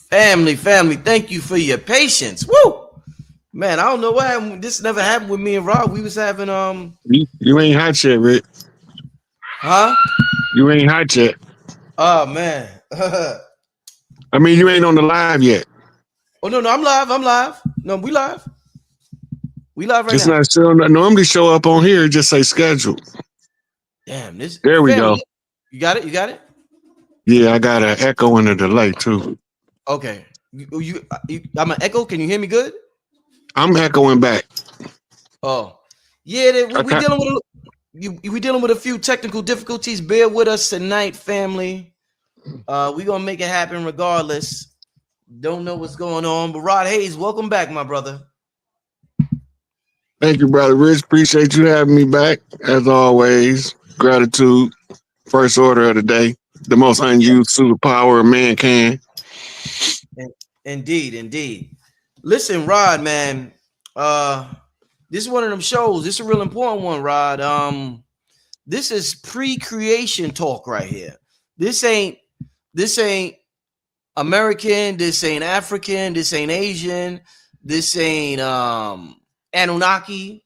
Family, thank you for your patience. Woo! Man, I don't know what happened. This never happened with me and Rob. We was having You ain't hot yet, Rick. huh? You ain't hot yet. Oh man. I mean, you ain't on the live yet. Oh no, I'm live. I'm live. No, we live. We live right Just now. not still normally show up on here. Just say schedule. Damn, this There we family. go. You got it? You got it? Yeah, I got an echo and a delay too. Okay. I'm an echo. Can you hear me good? I'm echoing back. Oh. Yeah, I we ca- dealing with we dealing with a few technical difficulties. Bear with us tonight, family. We gonna make it happen regardless. Don't know what's going on, but Rod Hayes, welcome back, my brother. Thank you, brother Rich. Appreciate you having me back. As always, gratitude. First order of the day. The most unused superpower a man can. Indeed, indeed. Listen, Rod, man. Uh, this is one of them shows. This is a real important one, Rod. This is pre-creation talk right here. This ain't this ain't American. This ain't African. This ain't Asian. This ain't Anunnaki.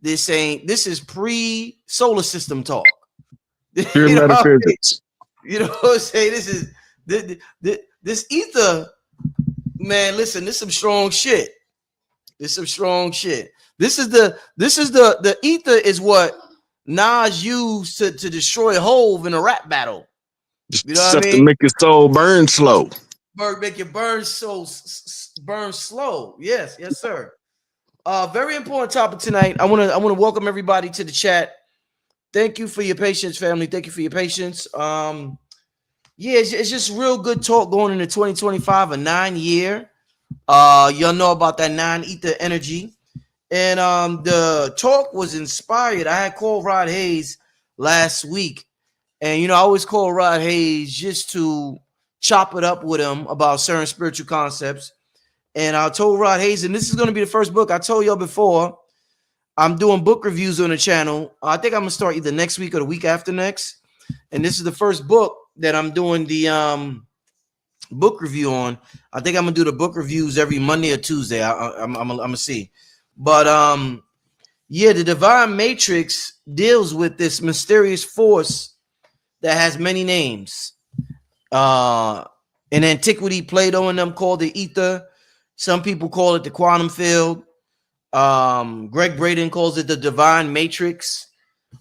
This is pre-solar system talk. Pure you know what I mean? metaphysics. You know what I'm saying? This ether, man. Listen, this is some strong shit. This is some strong shit. This is the ether is what Nas used to destroy Hove in a rap battle. You know what I Stuff to mean? make your soul burn slow. Make it burn burn slow. Yes, yes, sir. Very important topic tonight. I wanna welcome everybody to the chat. Thank you for your patience, family. Thank you for your patience. Yeah, it's just real good talk going into 2025, a 9 year. Y'all know about that nine ether energy. And the talk was inspired. I had called Rod Hayes last week. And I always call Rod Hayes just to chop it up with him about certain spiritual concepts. And I told Rod Hayes, and this is going to be the first book I told y'all before. I'm doing book reviews on the channel. I think I'm gonna start either next week or the week after next. And this is the first book that I'm doing the book review on. I think I'm gonna do the book reviews every Monday or Tuesday. I'm gonna see. But yeah, the divine matrix deals with this mysterious force that has many names. Uh, in antiquity, Plato and them called it ether. Some people call it the quantum field. Greg Braden calls it the divine matrix.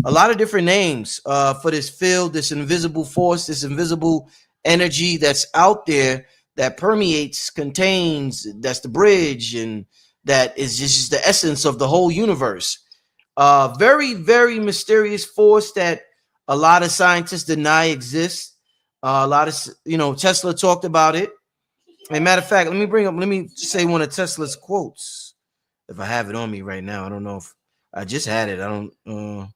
A lot of different names for this field, this invisible force, this invisible energy that's out there that permeates, contains, that's the bridge, and that is just the essence of the whole universe. Very, very mysterious force that a lot of scientists deny exists. A lot of Tesla talked about it. As a matter of fact, let me say one of Tesla's quotes. If I have it on me right now, I don't know if I just had it. I don't.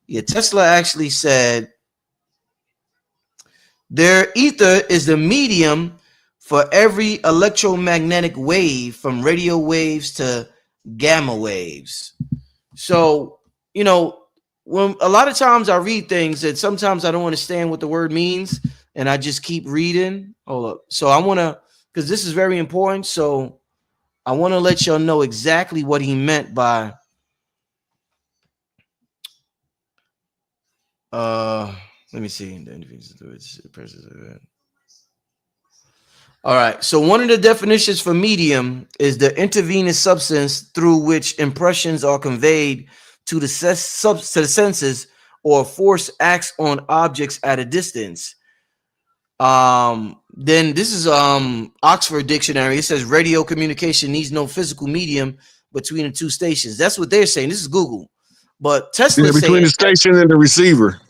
Yeah, Tesla actually said their ether is the medium for every electromagnetic wave, from radio waves to gamma waves. So, when a lot of times I read things that sometimes I don't understand what the word means, and I just keep reading. Hold up. So I want to, because this is very important. So I want to let y'all know exactly what he meant by let me see. All right. So one of the definitions for medium is the intervenous substance through which impressions are conveyed to the senses, or force acts on objects at a distance. Then this is Oxford Dictionary. It says radio communication needs no physical medium between the two stations. That's what they're saying. This is Google. But Yeah, Tesla's between saying the station and the receiver.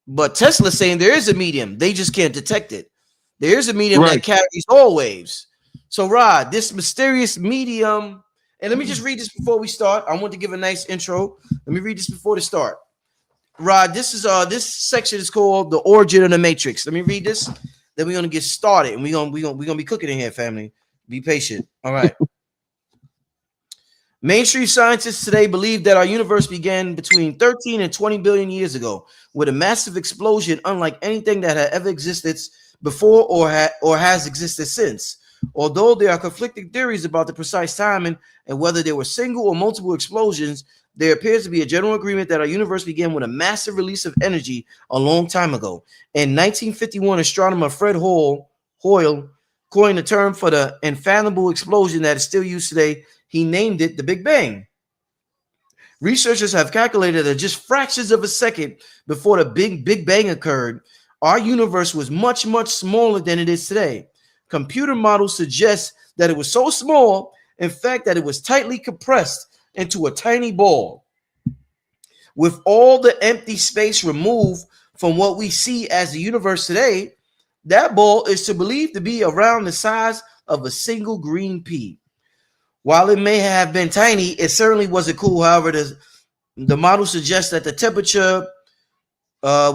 there is a medium. They just can't detect it. There is a medium Right. that carries all waves. So, Rod, this mysterious medium, and let me just read this before we start. I want to give a nice intro. Let me read this before the start. Rod, this section is called The Origin of the Matrix. Let me read this. Then we're gonna get started, and we're gonna be cooking in here, family. Be patient. All right. Mainstream scientists today believe that our universe began between 13 and 20 billion years ago with a massive explosion unlike anything that had ever existed before or has existed since. Although there are conflicting theories about the precise timing and whether there were single or multiple explosions, there appears to be a general agreement that our universe began with a massive release of energy a long time ago. In 1951, astronomer Fred Hoyle coined the term for the infallible explosion that is still used today. He named it the Big Bang. Researchers have calculated that just fractions of a second before the Big Bang occurred, our universe was much, much smaller than it is today. Computer models suggest that it was so small, in fact, that it was tightly compressed into a tiny ball. With all the empty space removed from what we see as the universe today, that ball is believed to be around the size of a single green pea. While it may have been tiny, it certainly wasn't cool. However, the model suggests that the temperature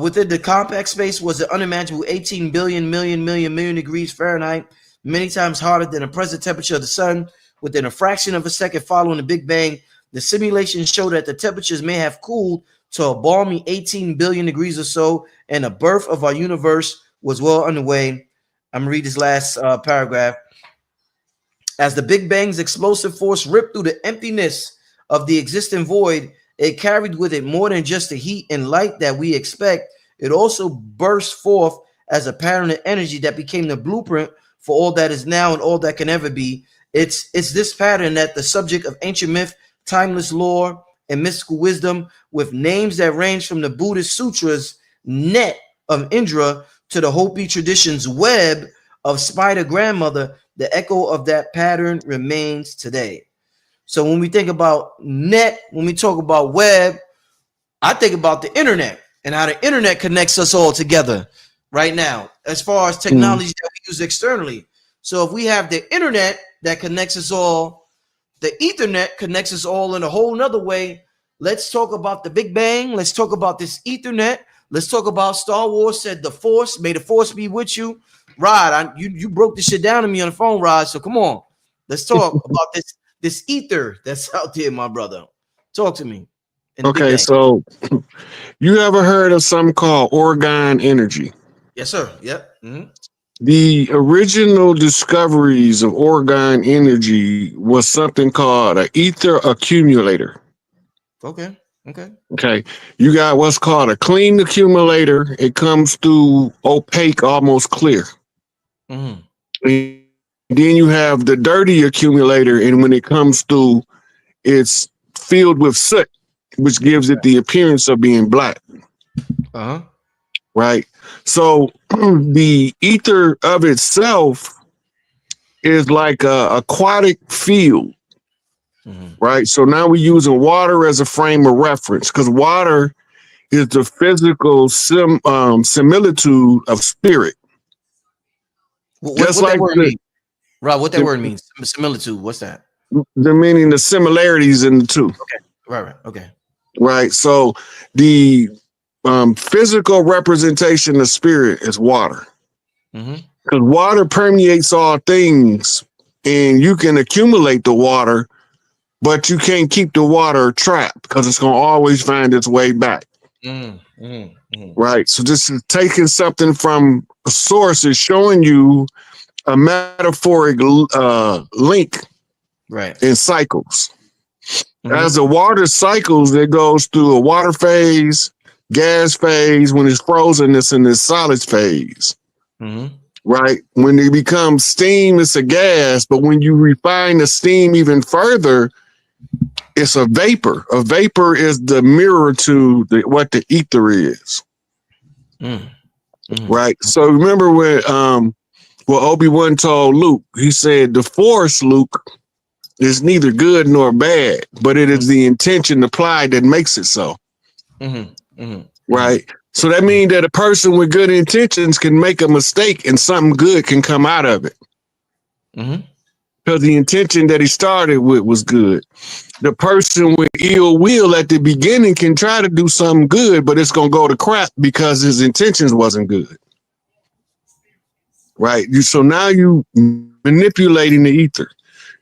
within the compact space was an unimaginable 18 billion million degrees Fahrenheit, many times hotter than the present temperature of the sun. Within a fraction of a second following the Big Bang, the simulations show that the temperatures may have cooled to a balmy 18 billion degrees or so, and the birth of our universe was well underway. I'm going to read this last paragraph. As the Big Bang's explosive force ripped through the emptiness of the existing void, it carried with it more than just the heat and light that we expect. It also burst forth as a pattern of energy that became the blueprint for all that is now and all that can ever be. It's this pattern that the subject of ancient myth, timeless lore, and mystical wisdom, with names that range from the Buddhist sutras, net of Indra, to the Hopi tradition's web of spider grandmother, the echo of that pattern remains today. So when we think about net, when we talk about web, I think about the internet and how the internet connects us all together right now, as far as technology that we use externally. So if we have the internet that connects us all, the Ethernet connects us all in a whole nother way. Let's talk about the Big Bang. Let's talk about this Ethernet. Let's talk about Star Wars said the Force, may the Force be with you. Rod, you broke this shit down to me on the phone, Rod. So come on, let's talk about this ether that's out there, my brother. Talk to me. Okay, so you ever heard of something called Orgone energy? Yes, sir. Yep. Mm-hmm. The original discoveries of Orgone energy was something called an ether accumulator. Okay. You got what's called a clean accumulator. It comes through opaque, almost clear. Mm-hmm. And then you have the dirty accumulator, and when it comes through, it's filled with soot, which gives it the appearance of being black. Right? So the ether of itself is like a aquatic field. Right? So now we're using water as a frame of reference, because water is the physical similitude of spirit. What that word means? Rob, what that word means? Similitude. What's that? The meaning, the similarities in the two. Okay. Right. Okay. Right. So the physical representation of spirit is water. Because water permeates all things, and you can accumulate the water, but you can't keep the water trapped because it's going to always find its way back. Right. So this is taking something from a source, is showing you a metaphoric link in cycles. As the water cycles, it goes through a water phase, gas phase. When it's frozen, it's in this solid phase. Right. When it becomes steam, it's a gas. But when you refine the steam even further, it's a vapor. A vapor is the mirror to what the ether is. Right. So remember when Obi-Wan told Luke, he said, the Force, Luke, is neither good nor bad, but it is the intention applied that makes it so. Right. So that means that a person with good intentions can make a mistake and something good can come out of it. Because the intention that he started with was good. The person with ill will at the beginning can try to do something good, but it's going to go to crap because his intentions wasn't good. Right. So now you manipulating the ether.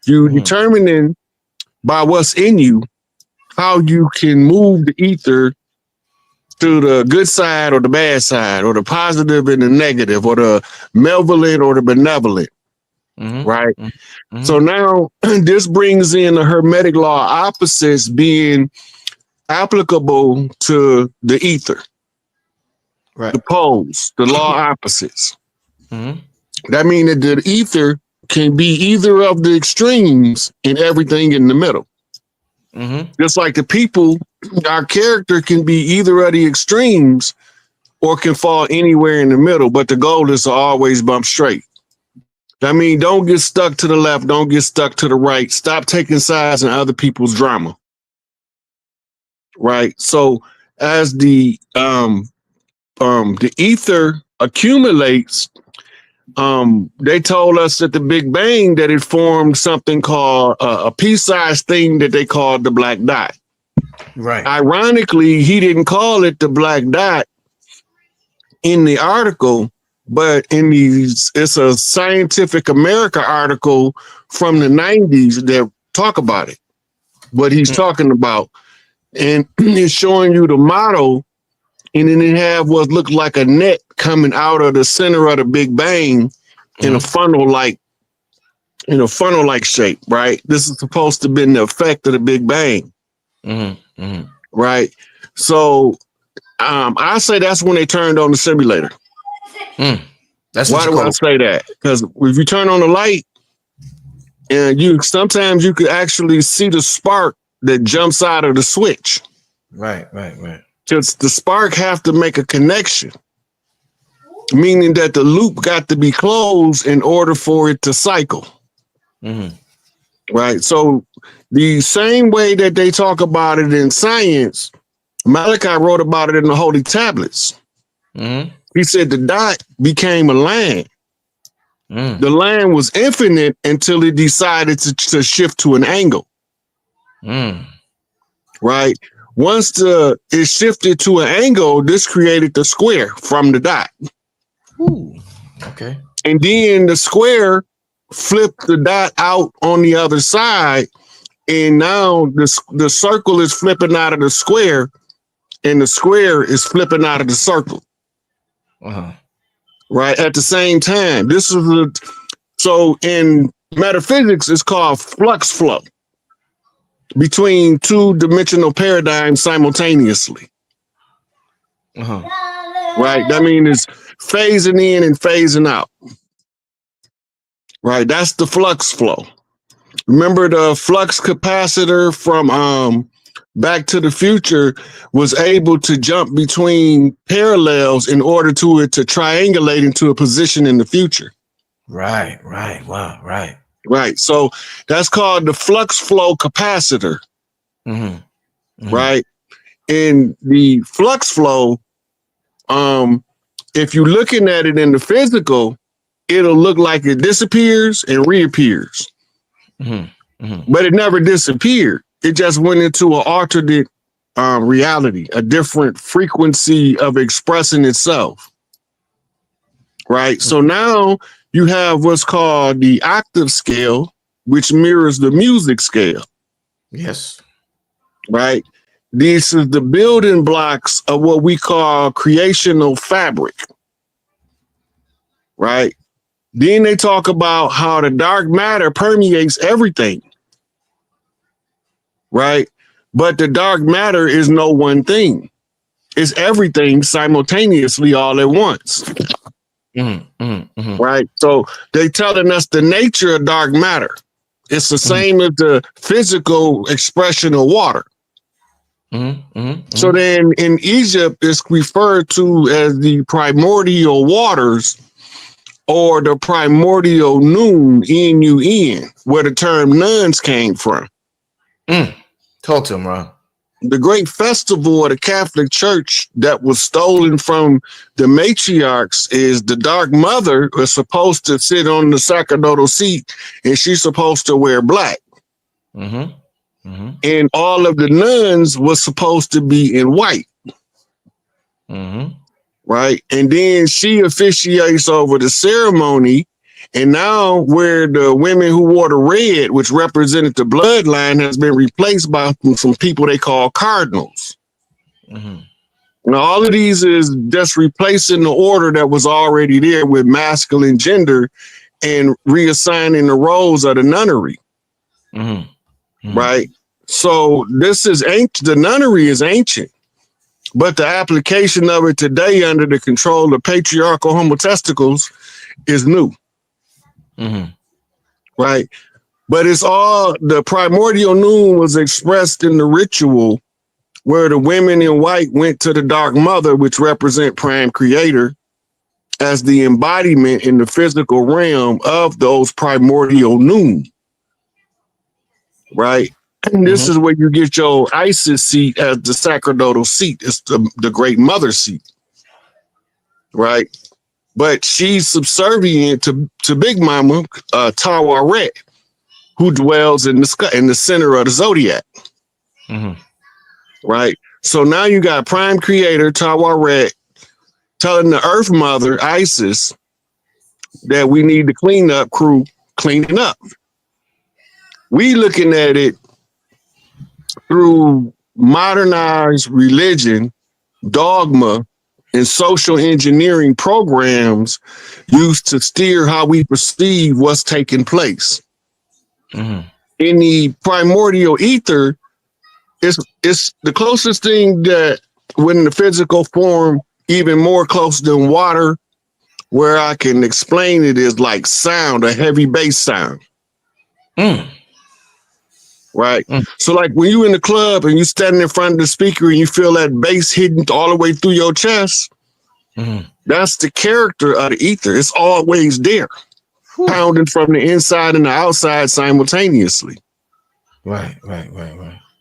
You determining by what's in you how you can move the ether to the good side or the bad side, or the positive and the negative, or the malevolent or the benevolent. right? Mm-hmm. So now this brings in the Hermetic law opposites being applicable to the ether, Right. the poles, the law opposites. Mm-hmm. That means that the ether can be either of the extremes and everything in the middle. Mm-hmm. Just like the people, our character can be either of the extremes or can fall anywhere in the middle, but the goal is to always bump straight. I mean, don't get stuck to the left, don't get stuck to the right. Stop taking sides in other people's drama. Right? So as the ether accumulates, they told us at the Big Bang that it formed something called a pea-sized thing that they called the black dot. Right. Ironically, he didn't call it the black dot in the article, but it's a Scientific America article from the 90s that talk about it, what he's talking about. And it's showing you the model, and then it have what looked like a net coming out of the center of the Big Bang in a funnel-like shape, right? This is supposed to be the effect of the Big Bang, right? So I say that's when they turned on the simulator. That's why do I say that? Because if you turn on the light, and sometimes you could actually see the spark that jumps out of the switch. Right. Because the spark have to make a connection, meaning that the loop got to be closed in order for it to cycle. Right. So the same way that they talk about it in science, Malachi wrote about it in the Holy Tablets. He said the dot became a line. The line was infinite until it decided to shift to an angle. Right. Once it shifted to an angle, this created the square from the dot. Ooh. Okay. And then the square flipped the dot out on the other side. And now the circle is flipping out of the square, and the square is flipping out of the circle. Right. At the same time, so in metaphysics, it's called flux flow between two-dimensional paradigms simultaneously. Right. That means it's phasing in and phasing out. Right. That's the flux flow. Remember the flux capacitor from Back to the Future was able to jump between parallels in order to triangulate into a position in the future. Right. Wow. Right. So that's called the flux flow capacitor. Right. And the flux flow, if you're looking at it in the physical, it'll look like it disappears and reappears. But it never disappeared. It just went into an alternate reality, a different frequency of expressing itself. Right. So now you have what's called the octave scale, which mirrors the music scale. Yes. Right. This is the building blocks of what we call creational fabric. Right. Then they talk about how the dark matter permeates everything. Right. But the dark matter is no one thing. It's everything simultaneously all at once. Right. So they telling us the nature of dark matter. It's the same as the physical expression of water. So then in Egypt, it's referred to as the primordial waters, or the primordial noon, N-U-N, where the term nuns came from. Talk to him, Ron. The great festival of the Catholic Church that was stolen from the matriarchs is the Dark Mother is supposed to sit on the sacerdotal seat, and she's supposed to wear black. And all of the nuns was supposed to be in white. Right. And then she officiates over the ceremony. And now where the women who wore the red, which represented the bloodline, has been replaced by some people they call cardinals. Now, all of these is just replacing the order that was already there with masculine gender and reassigning the roles of the nunnery. Right. So this is ancient. The nunnery is ancient, but the application of it today under the control of patriarchal homotesticles is new. Right. But it's all the primordial noon was expressed in the ritual where the women in white went to the dark mother, which represent prime creator, as the embodiment in the physical realm of those primordial noon. Right. And this is where you get your Isis seat as the sacerdotal seat. It's the great mother seat. Right. But she's subservient to Big Mama, Tawaret, who dwells in the center of the zodiac. Right. So now you got prime creator Tawaret telling the Earth Mother, Isis, that we need the cleanup crew cleaning up. We looking at it through modernized religion, dogma, and social engineering programs used to steer how we perceive what's taking place. In the primordial ether, it's the closest thing that when the physical form, even more close than water, where I can explain it is like sound, a heavy bass sound. Right. So like when you in the club and you standing in front of the speaker and you feel that bass hitting all the way through your chest, that's the character of the ether. It's always there, pounding from the inside and the outside simultaneously. Right.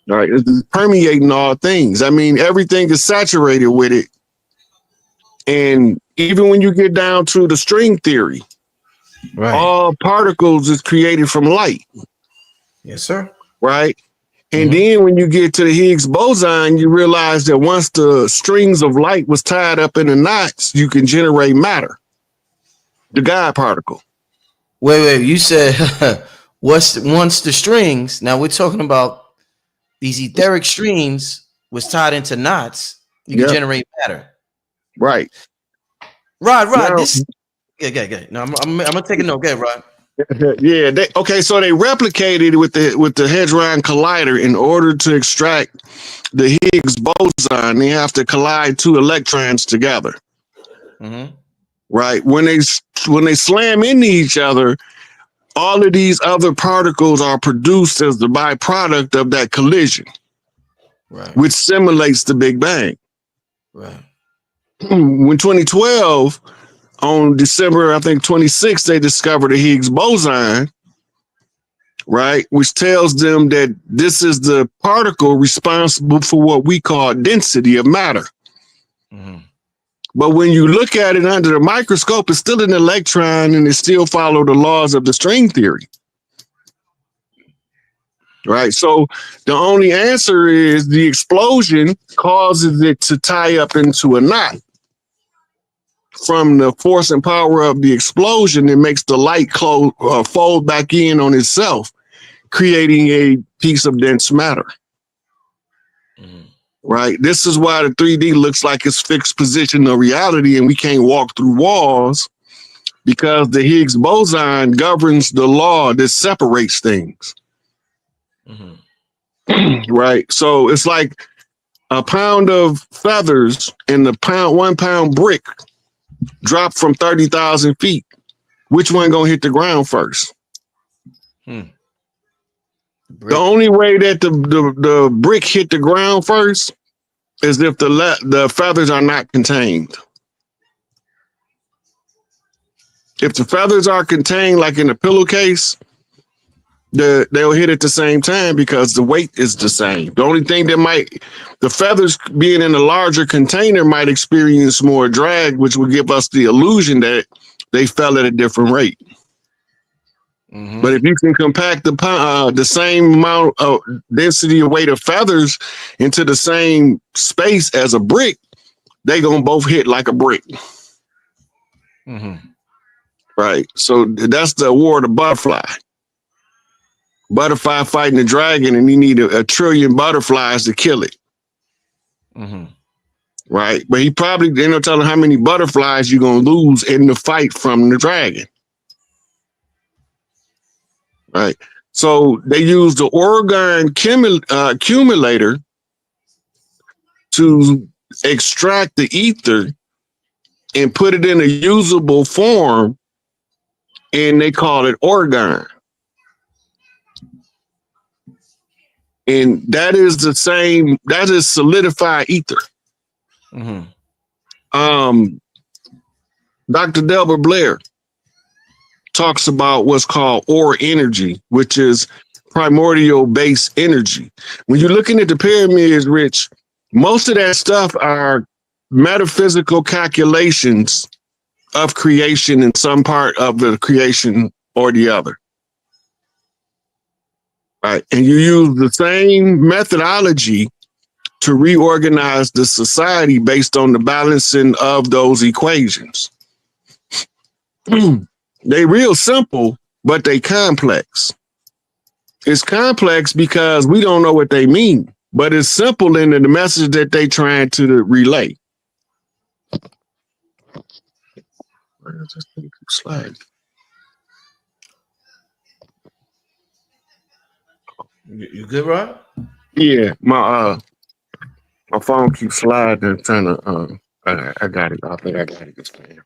It's permeating all things. I mean, everything is saturated with it. And even when you get down to the string theory, all particles is created from light. Yes, sir. Right. And then when you get to the Higgs boson, you realize that once the strings of light was tied up in the knots, you can generate matter, the God particle. Wait, you said once the strings, now we're talking about these etheric streams was tied into knots, you can generate matter. Right. Rod, now, this No, I'm gonna take a note. Okay, Rod. Yeah. So they replicated with the Hadron Collider in order to extract the Higgs boson. They have to collide two electrons together. Right. When they slam into each other, all of these other particles are produced as the byproduct of that collision, which simulates the Big Bang. Right. When 2012, on December, I think 26th, they discovered the Higgs boson, right? Which tells them that this is the particle responsible for what we call density of matter. But when you look at it under the microscope, it's still an electron and it still follows the laws of the string theory. Right. So the only answer is the explosion causes it to tie up into a knot. From the force and power of the explosion, it makes the light fold back in on itself, creating a piece of dense matter. Right. This is why the 3D looks like it's fixed position of reality and we can't walk through walls, because the Higgs boson governs the law that separates things. Right. So it's like a pound of feathers and the 1 pound brick drop from 30,000 feet. Which one gonna hit the ground first? The only way that the brick hit the ground first is if the feathers are not contained. If the feathers are contained, like in a pillowcase, they'll hit at the same time because the weight is the same. The only thing the feathers being in a larger container might experience more drag, which would give us the illusion that they fell at a different rate. But if you can compact the same amount of density and weight of feathers into the same space as a brick, they gonna both hit like a brick. Right. So that's the war of the butterfly. Butterfly fighting a dragon, and you need a trillion butterflies to kill it. Right. But he probably, they're not telling how many butterflies you're gonna lose in the fight from the dragon. Right. So they use the Oregon accumulator to extract the ether and put it in a usable form, and they call it orgone. And that is the same, that is solidified ether. Dr. Delbert Blair talks about what's called ore energy, which is primordial base energy. When you're looking at the pyramids, Rich, most of that stuff are metaphysical calculations of creation in some part of the creation or the other. Right. And you use the same methodology to reorganize the society based on the balancing of those equations. They real simple, but they complex. It's complex because we don't know what they mean, but it's simple in the message that they trying to relay. Where does this thing slide? You good, Rod? Yeah, my phone keeps sliding and trying to I got it. I think I got it this time.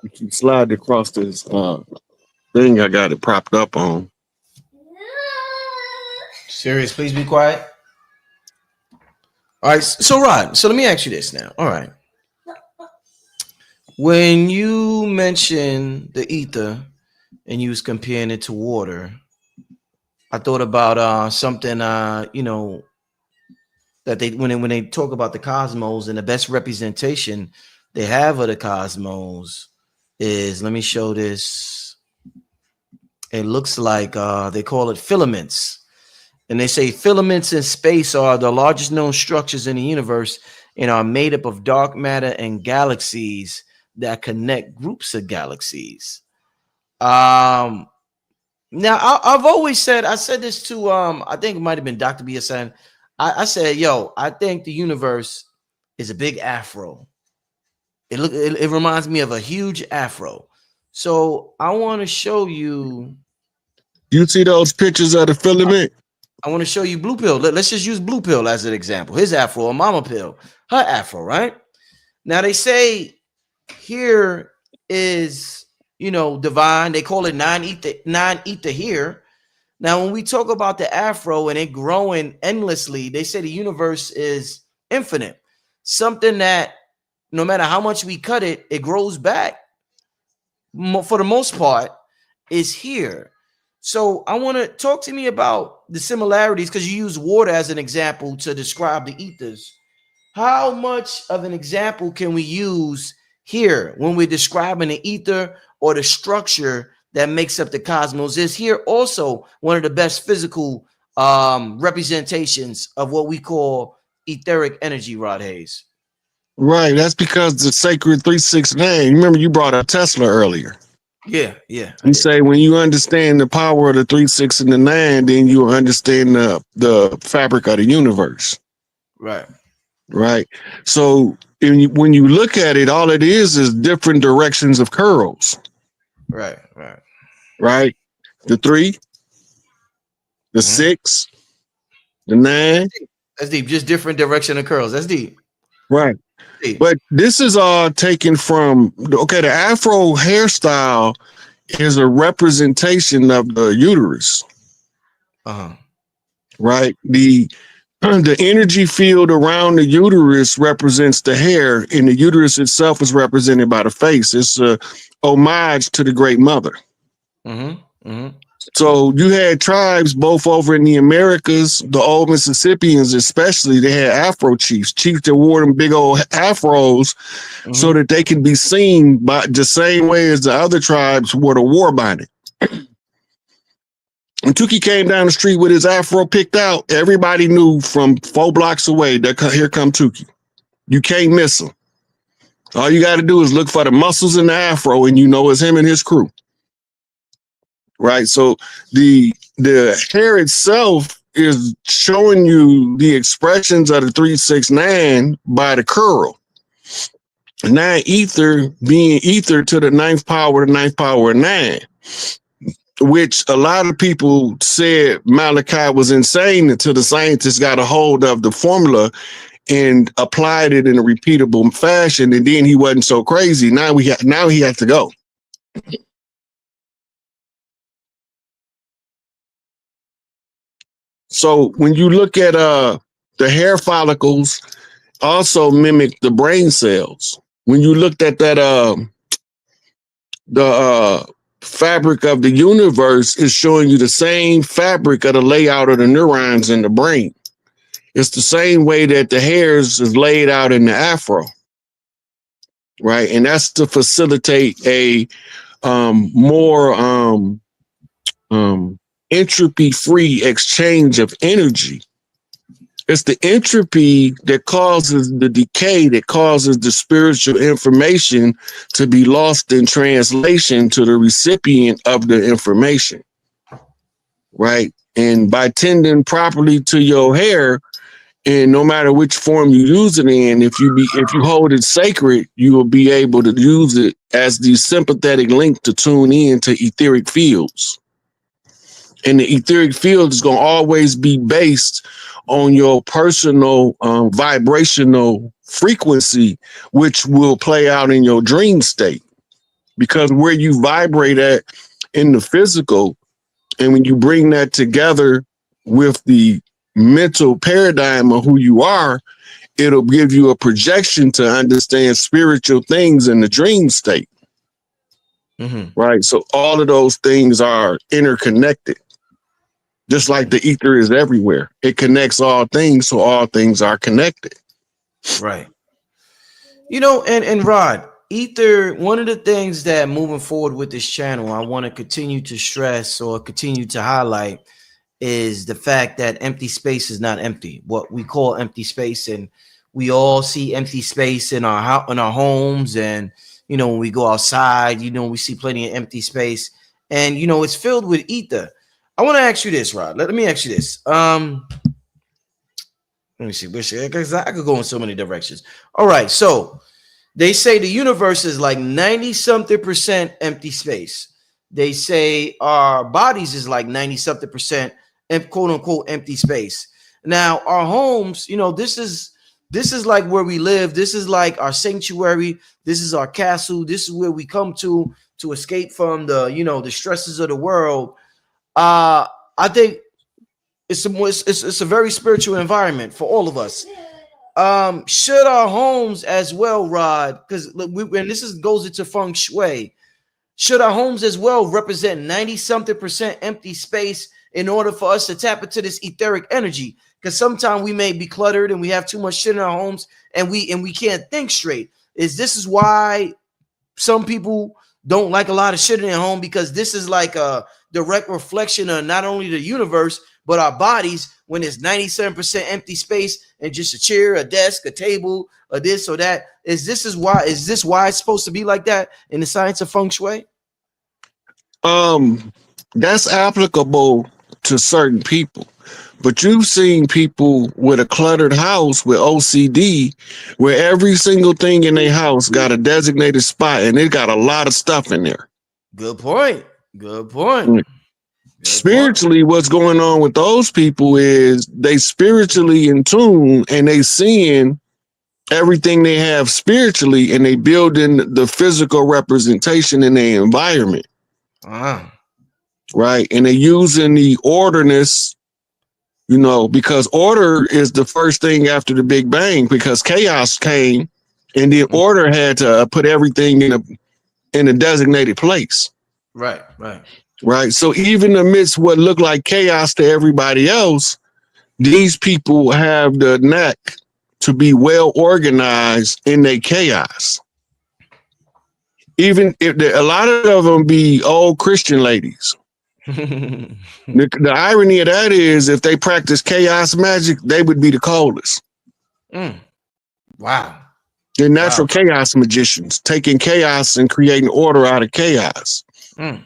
You keep sliding across this thing I got it propped up on. Serious, please be quiet. All right, so Rod, so let me ask you this now. All right. When you mention the ether and you was comparing it to water, I thought about something that they when they talk about the cosmos, and the best representation they have of the cosmos is, let me show this. It looks like they call it filaments. And they say filaments in space are the largest known structures in the universe and are made up of dark matter and galaxies that connect groups of galaxies. Now, I've always said, I said this to, I think it might have been Dr. BSN. I said, yo, I think the universe is a big afro. It reminds me of a huge afro. So I want to show you. You see those pictures of the filament? I want to show you Blue Pill. Let's just use Blue Pill as an example. His afro, or Mama Pill, her afro, right? Now they say here is, divine. They call it non-ether here. Now, when we talk about the afro and it growing endlessly, they say the universe is infinite. Something that no matter how much we cut it, it grows back. For the most part, is here. So I want to talk to me about the similarities, because you use water as an example to describe the ethers. How much of an example can we use here when we're describing the ether or the structure that makes up the cosmos? Is here also one of the best physical representations of what we call etheric energy, Rod Hayes? Right. That's because the sacred 369. Remember, you brought up Tesla earlier. Yeah. You say when you understand the power of the 3, 6, and the 9, then you understand the fabric of the universe. Right. So when you look at it, all it is different directions of curls. Right. The 3, the 6, the 9. That's deep. Just different direction of curls. That's deep. Right. But this is all taken from, the Afro hairstyle is a representation of the uterus. Right. The energy field around the uterus represents the hair, and the uterus itself is represented by the face. It's a homage to the Great Mother. So you had tribes both over in the Americas, the old Mississippians especially, they had Afro chiefs that wore them big old afros so that they could be seen by the same way as the other tribes wore the war bonnet. When Tukey came down the street with his afro picked out, everybody knew from 4 blocks away that here come Tukey. You can't miss him. All you got to do is look for the muscles in the afro, and you know it's him and his crew. Right. So the hair itself is showing you the expressions of the 3, 6, 9 by the curl. 9 ether being ether to the 9th power, the 9th power of 9. which a lot of people said Malachi was insane until the scientists got a hold of the formula and applied it in a repeatable fashion, and then he wasn't so crazy. Now he has to go. So when you look at the hair follicles, also mimic the brain cells. When you looked at that the fabric of the universe is showing you the same fabric of the layout of the neurons in the brain. It's the same way that the hairs is laid out in the afro, right? And that's to facilitate a more entropy-free exchange of energy. It's the entropy that causes the decay, that causes the spiritual information to be lost in translation to the recipient of the information, right? And by tending properly to your hair, and no matter which form you use it in, if you hold it sacred, you will be able to use it as the sympathetic link to tune in to etheric fields. And the etheric field is going to always be based on your personal vibrational frequency, which will play out in your dream state. Because where you vibrate at in the physical, and when you bring that together with the mental paradigm of who you are, it'll give you a projection to understand spiritual things in the dream state. Right? So all of those things are interconnected. Just like the ether is everywhere. It connects all things, so all things are connected. Right. You know, and Rod, ether, one of the things that moving forward with this channel, I want to continue to stress or continue to highlight is the fact that empty space is not empty. What we call empty space, and we all see empty space in our homes, and you know, when we go outside, you know, we see plenty of empty space, and you know, it's filled with ether. I want to ask you this, Rod. Let me ask you this. Let me see, because I could go in so many directions. All right, so they say the universe is like 90-something% empty space. They say our bodies is like 90-something% quote unquote empty space. Now, our homes, you know, this is like where we live. This is like our sanctuary. This is our castle. This is where we come to escape from the, you know, the stresses of the world. I think it's a very spiritual environment for all of us. Should our homes as well, Rod, because when goes into feng shui, should our homes as well represent 90-something% empty space in order for us to tap into this etheric energy? Because sometimes we may be cluttered and we have too much shit in our homes and we can't think straight. This is why some people don't like a lot of shit in their home, because this is like a direct reflection of not only the universe, but our bodies when it's 97% empty space and just a chair, a desk, a table, or this or that. Is this why it's supposed to be like that in the science of feng shui? That's applicable to certain people. But you've seen people with a cluttered house with OCD, where every single thing in their house got a designated spot and it got a lot of stuff in there. Good point. Good point. Spiritually, what's going on with those people is they spiritually in tune and they seeing everything they have spiritually, and they building the physical representation in their environment. Right. And they're using the orderness, you know, because order is the first thing after the Big Bang, because chaos came and the order had to put everything in a designated place. Right. Right. So even amidst what looked like chaos to everybody else, these people have the knack to be well organized in their chaos. Even if a lot of them be old Christian ladies. The irony of that is, if they practice chaos magic, they would be the coldest. Wow. They're natural chaos magicians, taking chaos and creating order out of chaos.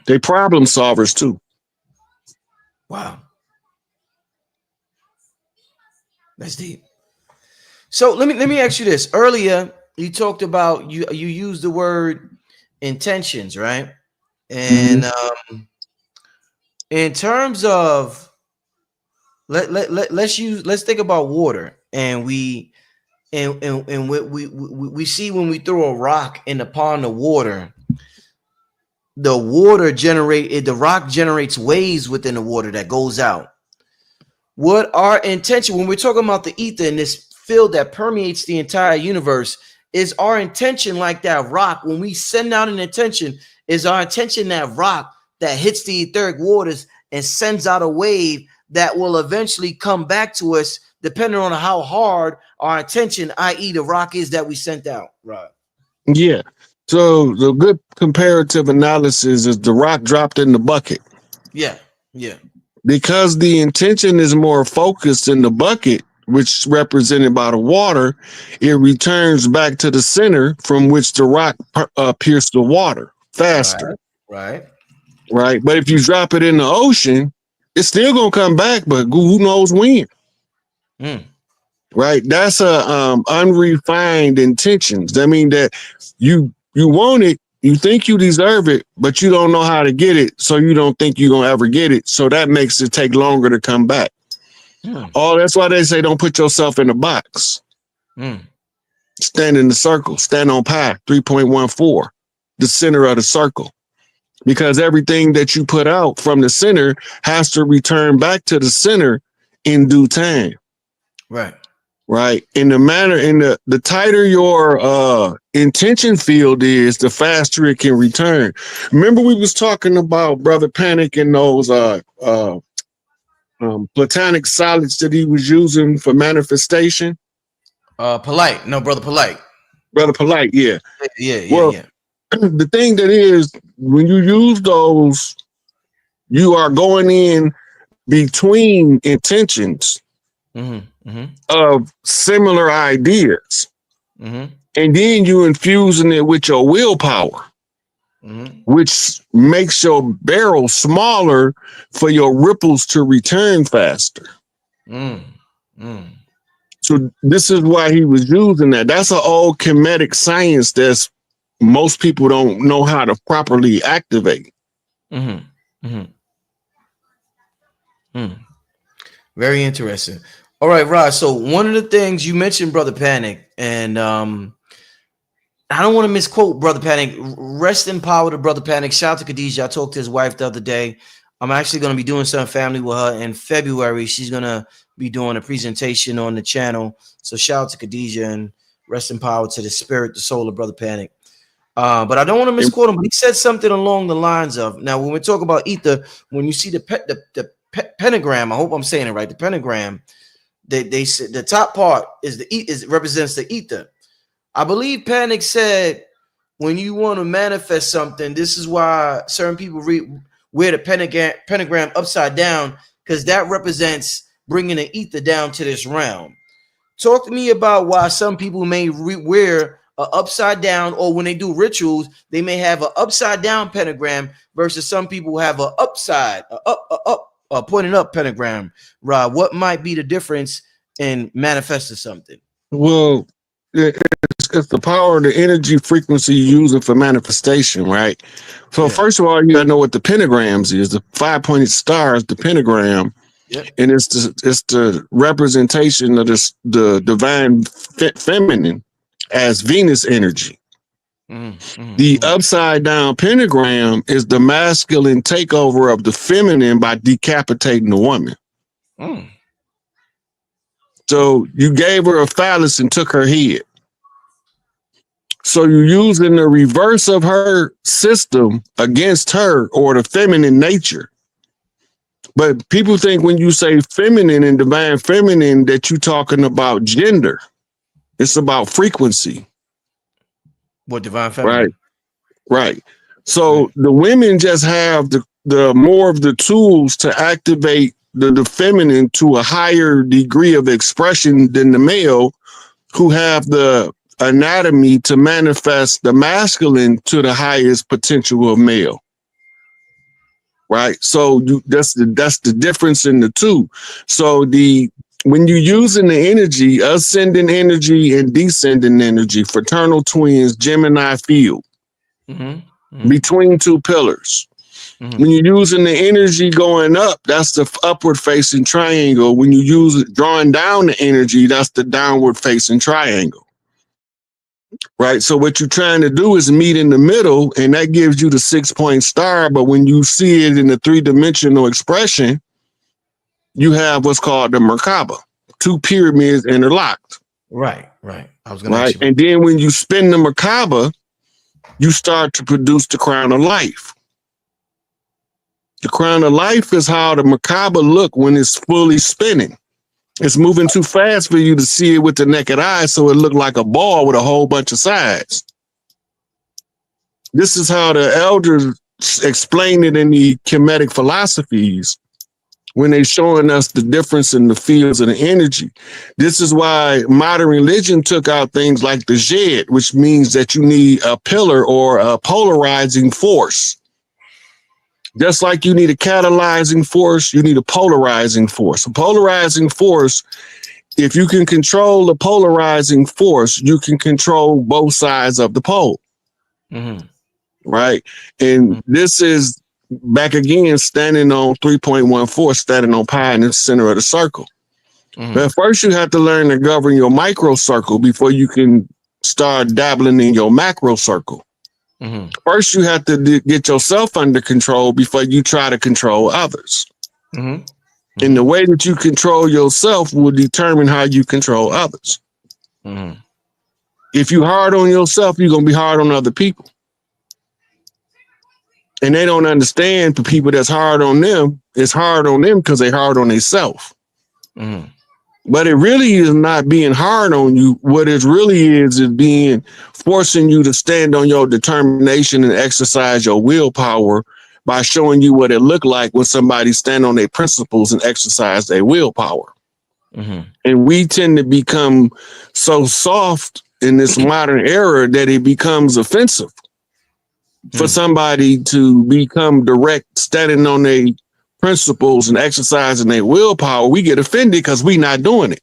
They problem solvers too. Wow. That's deep. So let me ask you this. Earlier, you talked about you used the word intentions, right? And in terms of let's think about water, and we see when we throw a rock in the pond of water, the rock generates waves within the water that goes out. What our intention when we're talking about the ether in this field that permeates the entire universe, is our intention like that rock? When we send out an intention, is our intention that rock that hits the etheric waters and sends out a wave that will eventually come back to us, depending on how hard our intention, i.e. the rock, is that we sent out? Right. Yeah. So the good comparative analysis is the rock dropped in the bucket. Yeah. Yeah. Because the intention is more focused in the bucket, which is represented by the water, it returns back to the center from which the rock pierced the water faster. Right. But if you drop it in the ocean, it's still gonna come back, but who knows when? Right. That's a unrefined intentions. That means that you want it, you think you deserve it, but you don't know how to get it, so you don't think you're gonna ever get it. So that makes it take longer to come back. Oh, that's why they say don't put yourself in a box. Stand in the circle, stand on pi 3.14, the center of the circle. Because everything that you put out from the center has to return back to the center in due time. Right. In the manner, the tighter your intention field is, the faster it can return. Remember, we was talking about Brother Panic and those platonic solids that he was using for manifestation. Polite. No, Brother Polite. Brother Polite, yeah. Yeah. The thing that is, when you use those, you are going in between intentions of similar ideas. And then you infusing it with your willpower, which makes your barrel smaller for your ripples to return faster. So this is why he was using that. That's an old kinetic science that's most people don't know how to properly activate. Very interesting. All right, Rod. So one of the things you mentioned, Brother Panic, and I don't want to misquote Brother Panic. Rest in power to Brother Panic. Shout out to Khadijah. I talked to his wife the other day. I'm actually going to be doing some family with her in February. She's going to be doing a presentation on the channel. So shout out to Khadijah and rest in power to the spirit, the soul of Brother Panic. But I don't want to misquote him. But he said something along the lines of, now when we talk about ether, when you see the pentagram, I hope I'm saying it right. The pentagram, they said the top part represents the ether. I believe Panic said when you want to manifest something, this is why certain people wear the pentagram upside down, because that represents bringing the ether down to this realm. Talk to me about why some people may wear a upside down, or when they do rituals, they may have an upside down pentagram versus some people have a pointing up pentagram. Rob, what might be the difference in manifesting something? Well, it's the power of the energy frequency you're using for manifestation, right? So first of all, you gotta know what the pentagrams is. The 5-pointed star is the pentagram. And it's the representation of the divine feminine as Venus energy. The upside down pentagram is the masculine takeover of the feminine by decapitating the woman. So you gave her a phallus and took her head. So you're using the reverse of her system against her, or the feminine nature. But people think when you say feminine and divine feminine that you're talking about gender. It's about frequency. What divine feminine? Right. So the women just have the more of the tools to activate the feminine to a higher degree of expression than the male, who have the anatomy to manifest the masculine to the highest potential of male. Right. So that's the difference in the two. So when you're using the energy, ascending energy and descending energy, fraternal twins, Gemini field, between two pillars. When you're using the energy going up, that's the upward facing triangle. When you use it drawing down the energy, that's the downward facing triangle. Right. So what you're trying to do is meet in the middle, and that gives you the 6-point star. But when you see it in the 3-dimensional expression, you have what's called the Merkaba, 2 pyramids interlocked. Right. I was going to right. And then when you spin the Merkaba, you start to produce the crown of life. The crown of life is how the Merkaba look when it's fully spinning. It's moving too fast for you to see it with the naked eye, so it looked like a ball with a whole bunch of sides. This is how the elders explain it in the Kemetic philosophies when they're showing us the difference in the fields of the energy. This is why modern religion took out things like the Jed, which means that you need a pillar or a polarizing force. Just like you need a catalyzing force, you need a polarizing force. A polarizing force, if you can control the polarizing force, you can control both sides of the pole. Right? And this is, back again, standing on 3.14, standing on pi in the center of the circle. But first, you have to learn to govern your micro circle before you can start dabbling in your macro circle. First, you have to get yourself under control before you try to control others. And the way that you control yourself will determine how you control others. If you're hard on yourself, you're going to be hard on other people. And they don't understand the people that's hard on them, it's hard on them because they're hard on themselves. But it really is not being hard on you. What it really is being forcing you to stand on your determination and exercise your willpower by showing you what it looked like when somebody stand on their principles and exercise their willpower. And we tend to become so soft in this modern era that it becomes offensive for somebody to become direct, standing on their principles and exercising their willpower. We get offended because we're not doing it.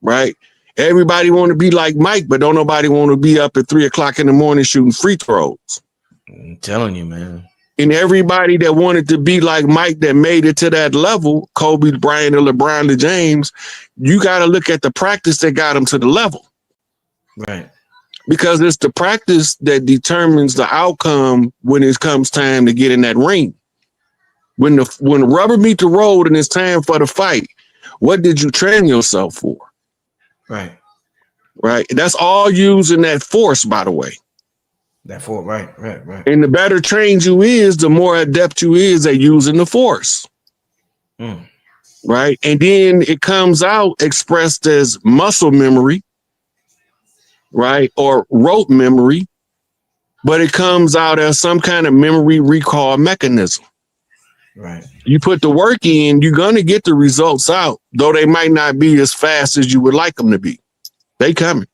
Right? Everybody want to be like Mike, but don't nobody want to be up at 3 o'clock in the morning shooting free throws. I'm telling you, man. And everybody that wanted to be like Mike that made it to that level, Kobe Bryant or LeBron to James, you got to look at the practice that got them to the level. Right. Because it's the practice that determines the outcome when it comes time to get in that ring. When the rubber meet the road and it's time for the fight, what did you train yourself for? Right. Right. That's all using that force, by the way. That force, right. And the better trained you is, the more adept you is at using the force. Right. And then it comes out expressed as muscle memory. Right, or rote memory, but it comes out as some kind of memory recall mechanism. Right. You put the work in, you're going to get the results out, though they might not be as fast as you would like them to be. They coming.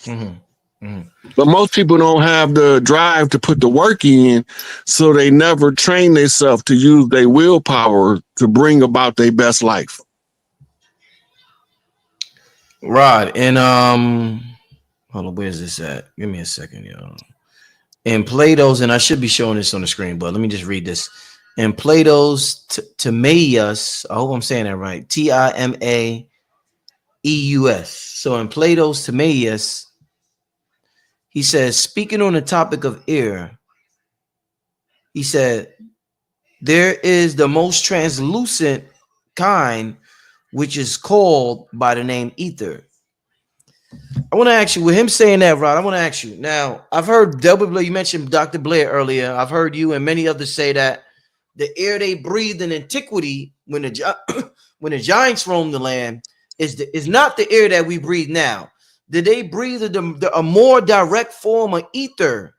But most people don't have the drive to put the work in, so they never train themselves to use their willpower to bring about their best life. Rod, and hold on, where's this at? Give me a second, y'all. In Plato's, and I should be showing this on the screen, but let me just read this. In Plato's Timaeus, I hope I'm saying that right. Timaeus. So in Plato's Timaeus, he says, speaking on the topic of air, he said, there is the most translucent kind, which is called by the name ether. I want to ask you, with him saying that, Rod, I want to ask you. Now, I've heard Delbert Blair, you mentioned Dr. Blair earlier. I've heard you and many others say that the air they breathed in antiquity when the giants roamed the land is not the air that we breathe now. Did they breathe a more direct form of ether?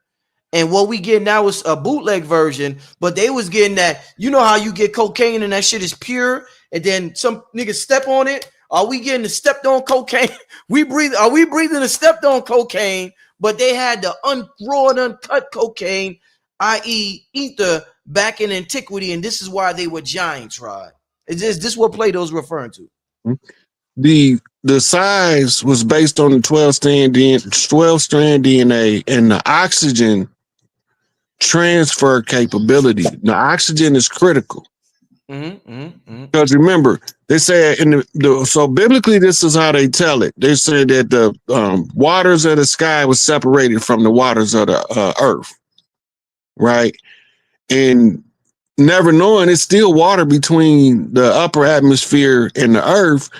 And what we get now is a bootleg version, but they was getting that, you know how you get cocaine and that shit is pure, and then some niggas step on it. Are we getting the stepped on cocaine? Are we breathing the stepped on cocaine? But they had the raw and uncut cocaine, i.e., ether, back in antiquity, and this is why they were giants, Rod. Is this what Plato's referring to? The size was based on the 12-strand DNA, and the oxygen transfer capability. Now, oxygen is critical. Because remember, they say so biblically, this is how they tell it. They say that the waters of the sky was separated from the waters of the earth, right? And never knowing it's still water between the upper atmosphere and the earth,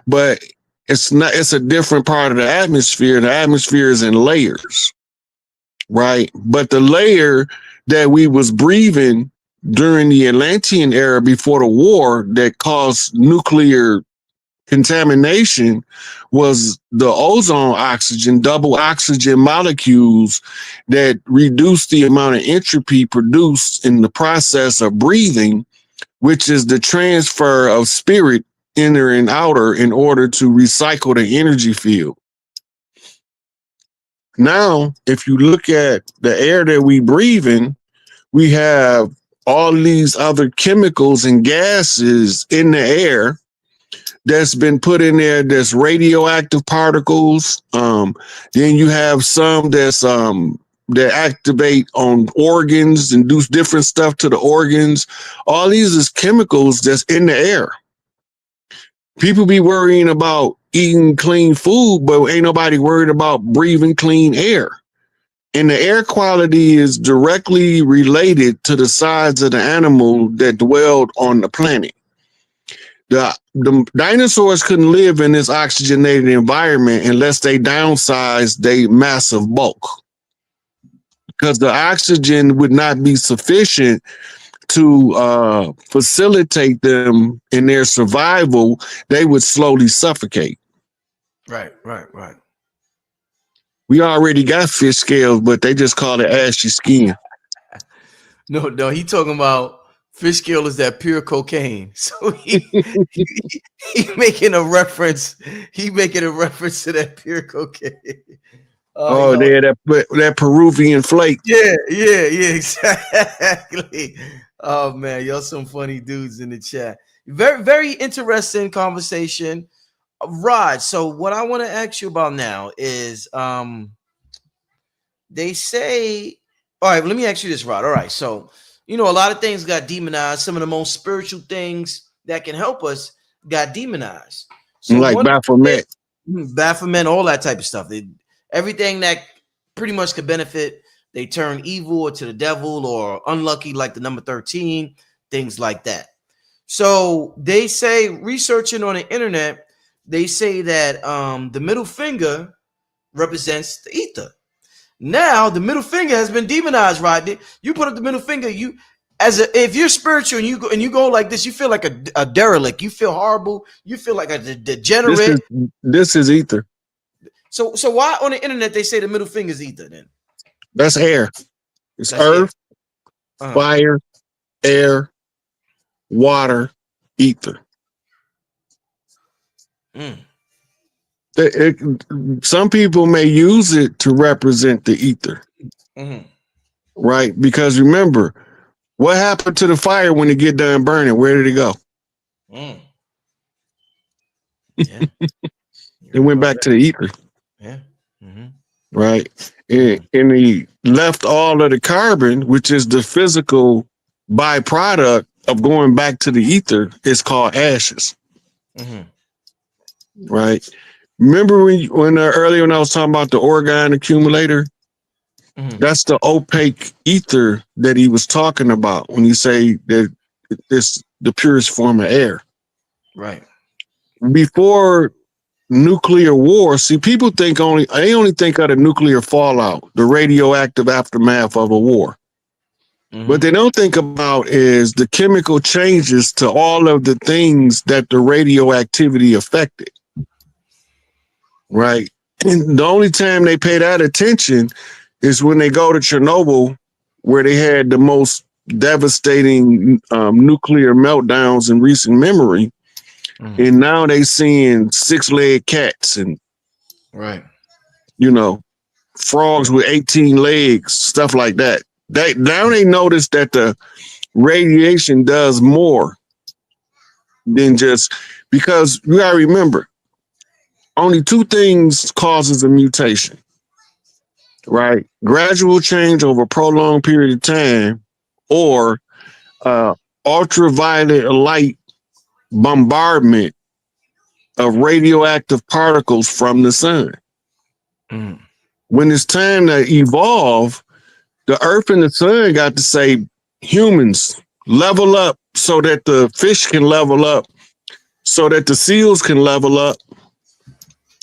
but it's not. It's a different part of the atmosphere. The atmosphere is in layers, right? But the layer that we was breathing during the Atlantean era before the war that caused nuclear contamination was the ozone oxygen, double oxygen molecules that reduce the amount of entropy produced in the process of breathing, which is the transfer of spirit inner and outer in order to recycle the energy field. Now, if you look at the air that we breathe in, we have all these other chemicals and gases in the air that's been put in there. That's radioactive particles. Then you have some that's that activate on organs and do different stuff to the organs. All these is chemicals that's in the air. People be worrying about eating clean food, but ain't nobody worried about breathing clean air. And the air quality is directly related to the size of the animal that dwelled on the planet. The dinosaurs couldn't live in this oxygenated environment unless they downsized their massive bulk, because the oxygen would not be sufficient to facilitate them in their survival. They would slowly suffocate. Right. We already got fish scales, but they just call it ashy skin. No, he talking about fish scale is that pure cocaine. So he making a reference. He making a reference to that pure cocaine. That Peruvian flake. Yeah, exactly. Oh man, y'all some funny dudes in the chat. Very, very interesting conversation. Rod, so what I want to ask you about now is they say, all right, let me ask you this, Rod. All right, so a lot of things got demonized. Some of the most spiritual things that can help us got demonized. So like Baphomet, all that type of stuff. Everything that pretty much could benefit, they turn evil or to the devil or unlucky, like the number 13, things like that. So they say, researching on the internet, they say that the middle finger represents the ether. Now the middle finger has been demonized, right? You put up the middle finger, if you're spiritual and you go like this, you feel like a derelict. You feel horrible. You feel like a degenerate. This is ether. So why on the internet they say the middle finger is ether then? That's air. It's earth, fire, air, water, ether. Some people may use it to represent the ether, right? Because remember, what happened to the fire when it get done burning? Where did it go? Yeah. It went back to the ether. Yeah. Right. And he left all of the carbon, which is the physical byproduct of going back to the ether. It's called ashes. Right. Remember when earlier when I was talking about the Orgone accumulator? That's the opaque ether that he was talking about when you say that it's the purest form of air. Right. Before nuclear war, see, people only think of the nuclear fallout, the radioactive aftermath of a war. What they don't think about is the chemical changes to all of the things that the radioactivity affected. Right. And the only time they pay that attention is when they go to Chernobyl, where they had the most devastating nuclear meltdowns in recent memory. And now they seeing 6-legged cats and frogs with 18 legs, stuff like that. Now they notice that the radiation does more than just, because you gotta remember, only two things causes a mutation: right? Gradual change over a prolonged period of time, or ultraviolet light bombardment of radioactive particles from the sun. Mm. When it's time to evolve, the earth and the sun got to say, humans, level up so that the fish can level up, so that the seals can level up,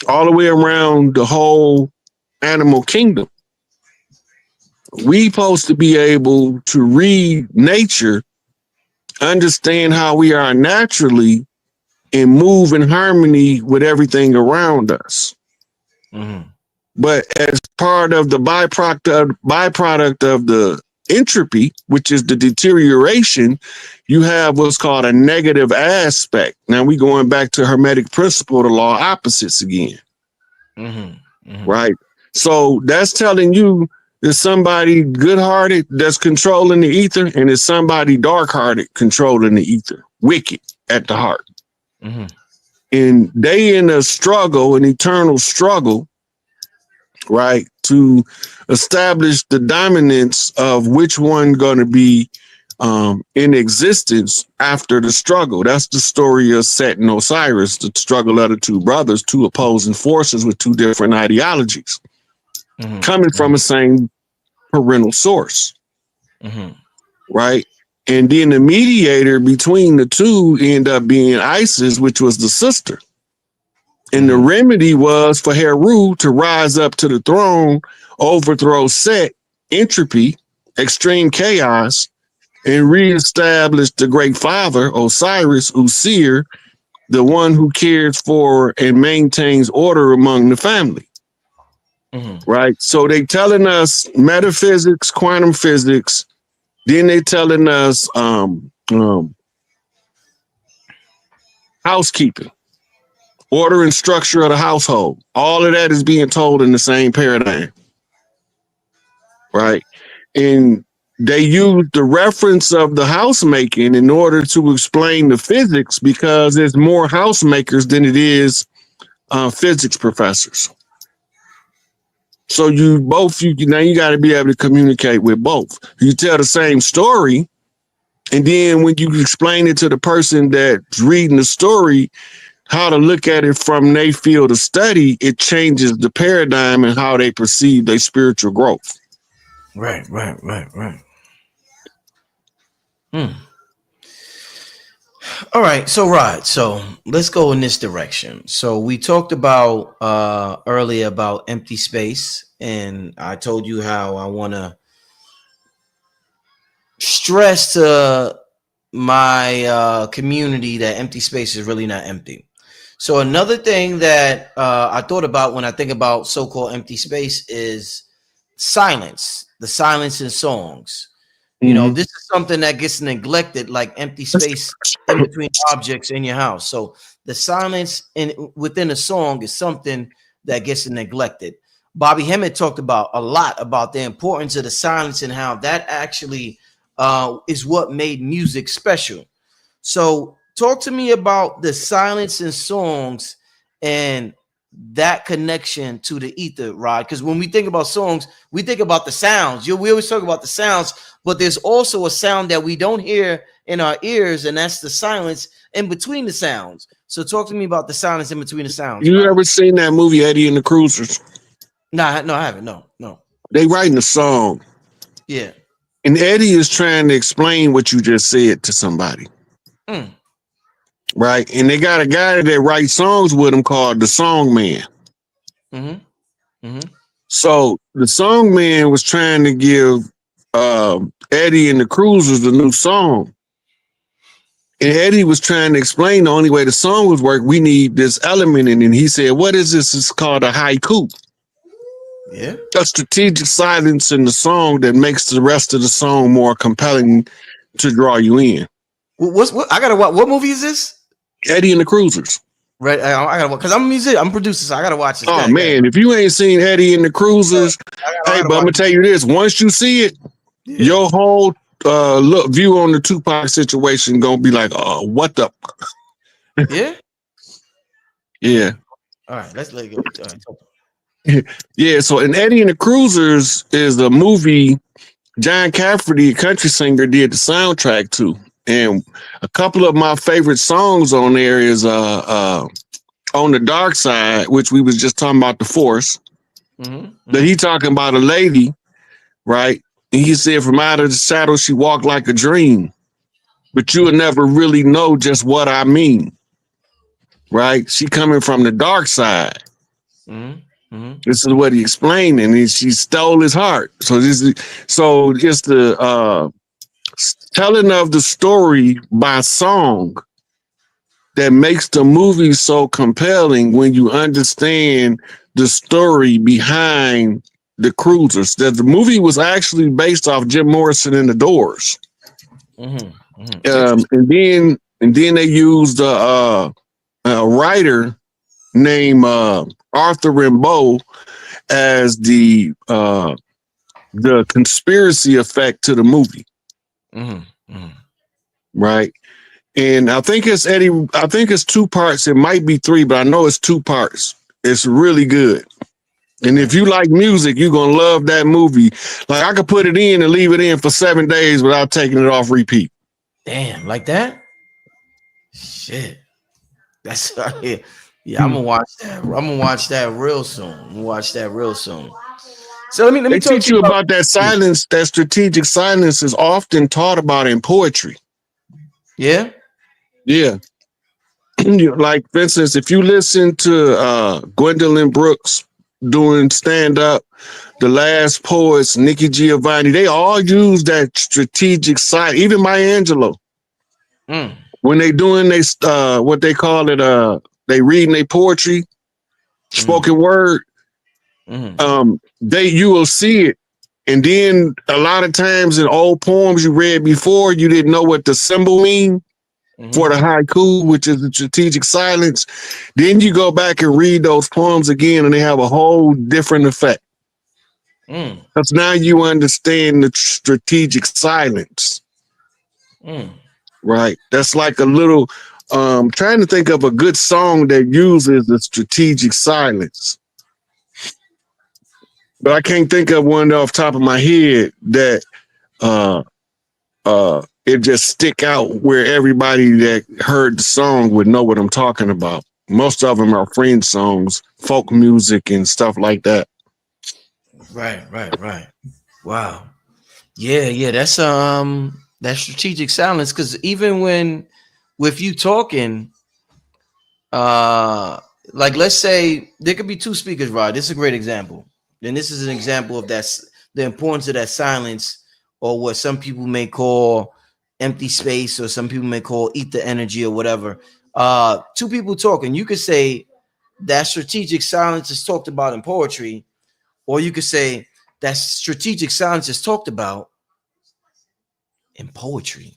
all the way around the whole animal kingdom. We supposed to be able to read nature, understand how we are naturally, and move in harmony with everything around us. Mm-hmm. But as part of the byproduct of the entropy, which is the deterioration, you have what's called a negative aspect. Now we going back to Hermetic principle, the law of opposites again. Mm-hmm. Mm-hmm. Right. So that's telling you there's somebody good-hearted that's controlling the ether, and there's somebody dark-hearted controlling the ether, wicked at the heart. Mm-hmm. And they in a struggle, an eternal struggle, right, to establish the dominance of which one going to be in existence after the struggle. That's the story of Set and Osiris, the struggle of the two brothers, two opposing forces with two different ideologies, Mm-hmm. coming from the same parental source, Mm-hmm. right? And then the mediator between the two ended up being Isis, which was the sister. And the remedy was for Heru to rise up to the throne, overthrow Set, entropy, extreme chaos, and reestablish the great father, Osiris, Usir, the one who cares for and maintains order among the family. Mm-hmm. Right? So they telling us metaphysics, quantum physics, then they telling us housekeeping, order and structure of the household. All of that is being told in the same paradigm. Right? And they use the reference of the housemaking in order to explain the physics, because there's more housemakers than it is physics professors. So you now you got to be able to communicate with both. You tell the same story, and then when you explain it to the person that's reading the story, how to look at it from their field of study, it changes the paradigm and how they perceive their spiritual growth. Right. All right, so Rod, so let's go in this direction. So we talked about earlier about empty space, and I told you how I want to stress to my community that empty space is really not empty. So another thing that I thought about when I think about so-called empty space is silence, the silence in songs. You know, this is something that gets neglected, like empty space in between objects in your house. So the silence within a song is something that gets neglected. Bobby Hemmett talked about a lot about the importance of the silence and how that actually is what made music special. So talk to me about the silence in songs and that connection to the ether, Rod. Because when we think about songs, we think about the sounds. We always talk about the sounds, but there's also a sound that we don't hear in our ears, and that's the silence in between the sounds. So talk to me about the silence in between the sounds. You Rod. ever seen that movie Eddie and the Cruisers? No, I haven't. No. They writing a song. Yeah. And Eddie is trying to explain what you just said to somebody. Right? And they got a guy that writes songs with him called the Song Man. So the Song Man was trying to give Eddie and the Cruisers a new song. And Eddie was trying to explain the only way the song would work, we need this element in it. And he said, what is this? It's called a haiku. Yeah. A strategic silence in the song that makes the rest of the song more compelling to draw you in. What I gotta watch? What movie is this? Eddie and the Cruisers. Right, I gotta, because I'm a musician, I'm a producer, so I gotta watch this. Oh man, if you ain't seen Eddie and the Cruisers, hey, but I'm gonna tell you this: once you see it, your whole view on the Tupac situation gonna be like, oh, what the? Yeah. Yeah. All right, let's let it go. All right. Yeah, so and Eddie and the Cruisers is a movie John Cafferty, a country singer, did the soundtrack to. And a couple of my favorite songs on there is On the Dark Side, which we was just talking about the Force. That he talking about a lady, right? And he said, from out of the shadow, she walked like a dream. But you would never really know just what I mean. Right? She coming from the dark side. This is what he explained, and she stole his heart. So it's the telling of the story by song that makes the movie so compelling when you understand the story behind the Cruisers. That the movie was actually based off Jim Morrison and the Doors. And then they used a writer named Arthur Rimbaud as the conspiracy effect to the movie. Right. And I think it's Eddie. I think it's 2 parts. It might be 3, but I know it's 2 parts. It's really good. And if you like music, you're going to love that movie. Like I could put it in and leave it in for 7 days without taking it off repeat. Damn, like that? Shit. That's yeah, I'm gonna watch that. I'm gonna watch that real soon. So let me teach you about that silence. That strategic silence is often taught about in poetry. Yeah. Yeah. Like, for instance, if you listen to Gwendolyn Brooks doing stand-up, The Last Poets, Nikki Giovanni, they all use that strategic silence. Even Maya Angelou. When they doing what they call it, they reading their poetry, spoken word, you will see it. And then a lot of times in old poems you read before, you didn't know what the symbol mean for the haiku, which is the strategic silence. Then you go back and read those poems again and they have a whole different effect. Because now you understand the strategic silence. Right. That's like a little, trying to think of a good song that uses the strategic silence. But I can't think of one off the top of my head that it just stick out where everybody that heard the song would know what I'm talking about. Most of them are Friend songs, folk music and stuff like that. Right. Wow. Yeah, that's that strategic silence, because even with you talking, like let's say there could be 2 speakers, Rod. This is a great example. And this is an example of the importance of that silence, or what some people may call empty space, or some people may call ether energy or whatever. 2 people talking, you could say that strategic silence is talked about in poetry, or you could say that strategic silence is talked about in poetry.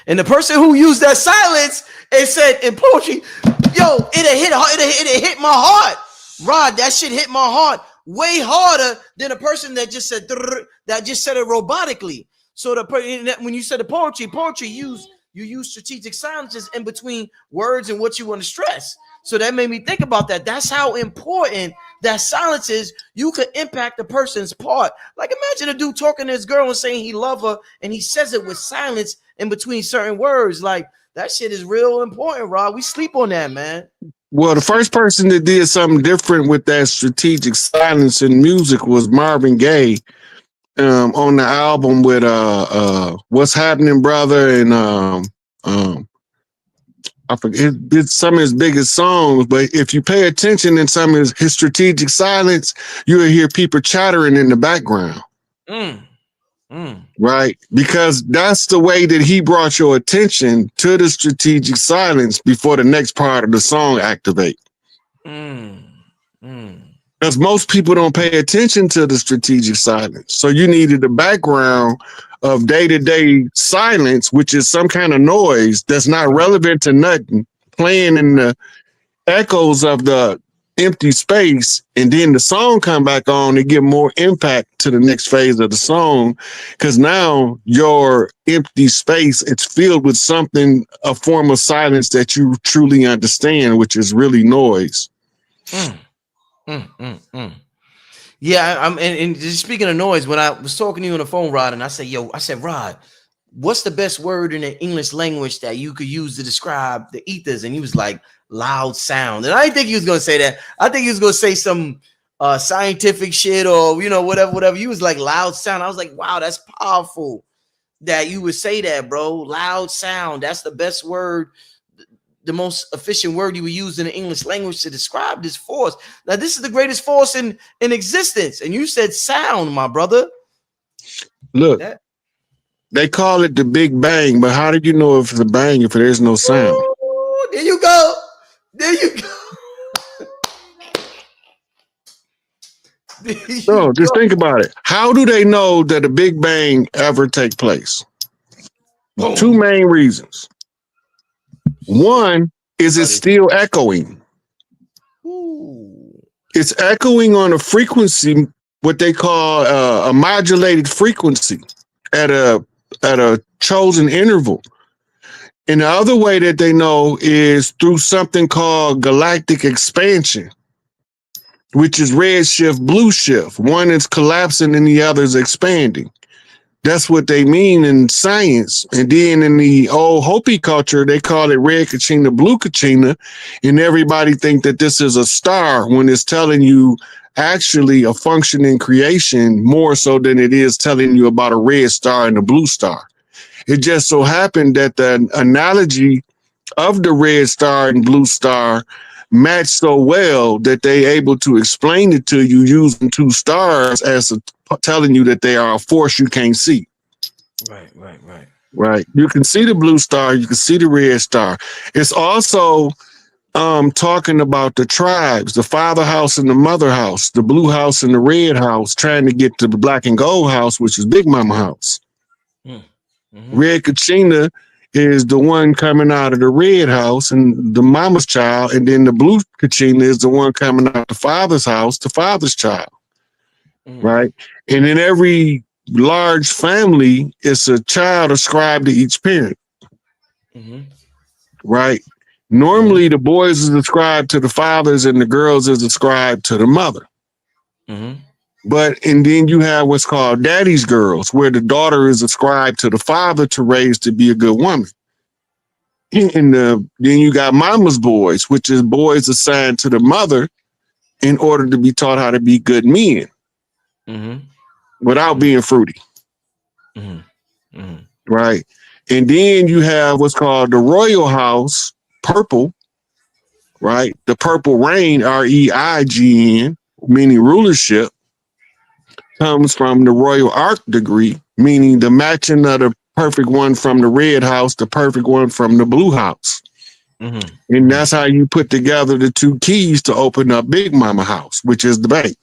And the person who used that silence and said in poetry, yo, it hit my heart. Rod, that shit hit my heart way harder than a person that just said it robotically. So when you said the poetry you use strategic silences in between words and what you want to stress. So that made me think about that. That's how important that silence is. You could impact a person's part. Like imagine a dude talking to his girl and saying he love her, and he says it with silence in between certain words. Like that shit is real important, Rob. We sleep on that, man. Well, the first person that did something different with that strategic silence in music was Marvin Gaye, on the album with What's Happening, Brother, and I forget, it's some of his biggest songs, but if you pay attention in some of his strategic silence, you'll hear people chattering in the background. Right? Because that's the way that he brought your attention to the strategic silence before the next part of the song activate. Because most people don't pay attention to the strategic silence. So you needed the background of day-to-day silence, which is some kind of noise that's not relevant to nothing, playing in the echoes of the empty space, and then the song come back on and give more impact to the next phase of the song, because now your empty space, it's filled with something, a form of silence that you truly understand, which is really noise. Yeah, and just speaking of noise, when I was talking to you on the phone, Rod, and I said, Rod, what's the best word in the English language that you could use to describe the ethers? And he was like, loud sound. And I didn't think he was gonna say that. I think he was gonna say some scientific shit or whatever. He was like loud sound. I was like, wow, that's powerful that you would say that, bro. Loud sound. That's the best word, the most efficient word you would use in the English language to describe this force. Now, this is the greatest force in existence. And you said sound, my brother. Look, they call it the Big Bang, but how did you know if it's a bang if there's no sound? Ooh, there you go. There you go. No, just think about it. How do they know that a Big Bang ever take place? Boom. Two main reasons. One is it's still echoing. Ooh. It's echoing on a frequency, what they call a modulated frequency at a chosen interval. And the other way that they know is through something called galactic expansion, which is red shift, blue shift. One is collapsing and the other is expanding. That's what they mean in science. And then in the old Hopi culture, they call it red Kachina, blue Kachina. And everybody think that this is a star when it's telling you actually a functioning creation more so than it is telling you about a red star and a blue star. It just so happened that the analogy of the red star and blue star match so well that they able to explain it to you using two stars as telling you that they are a force you can't see. Right. You can see the blue star, you can see the red star. It's also talking about the tribes, the father house and the mother house, the blue house and the red house, trying to get to the black and gold house, which is Big Mama house. Mm-hmm. Red Kachina is the one coming out of the red house and the mama's child, and then the blue Kachina is the one coming out of the father's house, the father's child. Mm-hmm. Right? And in every large family, it's a child ascribed to each parent. Mm-hmm. Right? Normally, the boys is ascribed to the fathers and the girls is ascribed to the mother. Mm-hmm. And then you have what's called daddy's girls, where the daughter is ascribed to the father to raise to be a good woman. And then you got mama's boys, which is boys assigned to the mother in order to be taught how to be good men. Mm-hmm. Without being fruity. Mm-hmm. Mm-hmm. Right. And then you have what's called the royal house, purple, right? The purple reign, REIGN, meaning rulership, comes from the royal arc degree, meaning the matching of the perfect one from the red house, the perfect one from the blue house. Mm-hmm. And that's how you put together the two keys to open up Big Mama house, which is the bank.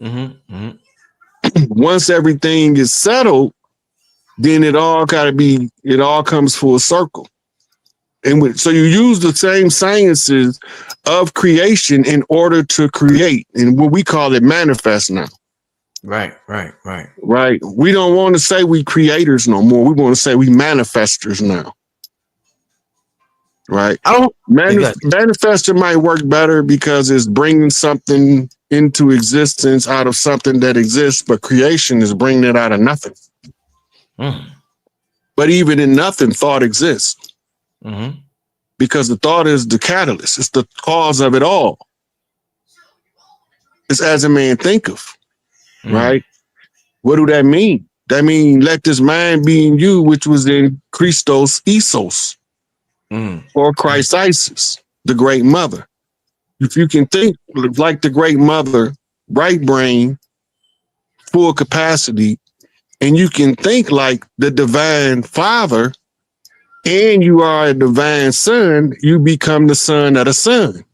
Mm-hmm. Mm-hmm. Once everything is settled, then it all comes full circle. And so you use the same sciences of creation in order to create, and what we call it manifest now. Right. We don't want to say we creators no more. We want to say we manifestors now. Right. Manifester might work better because it's bringing something into existence out of something that exists, but creation is bringing it out of nothing. Mm. But even in nothing, thought exists. Mm-hmm. Because the thought is the catalyst. It's the cause of it all. It's as a man thinketh. Mm. Right? What do that mean? That means let this mind be in you, which was in Christos Isos. Mm. Or Christ Isis, the great mother. If you can think like the great mother, right brain, full capacity, and you can think like the divine father, and you are a divine son, you become the son of the son.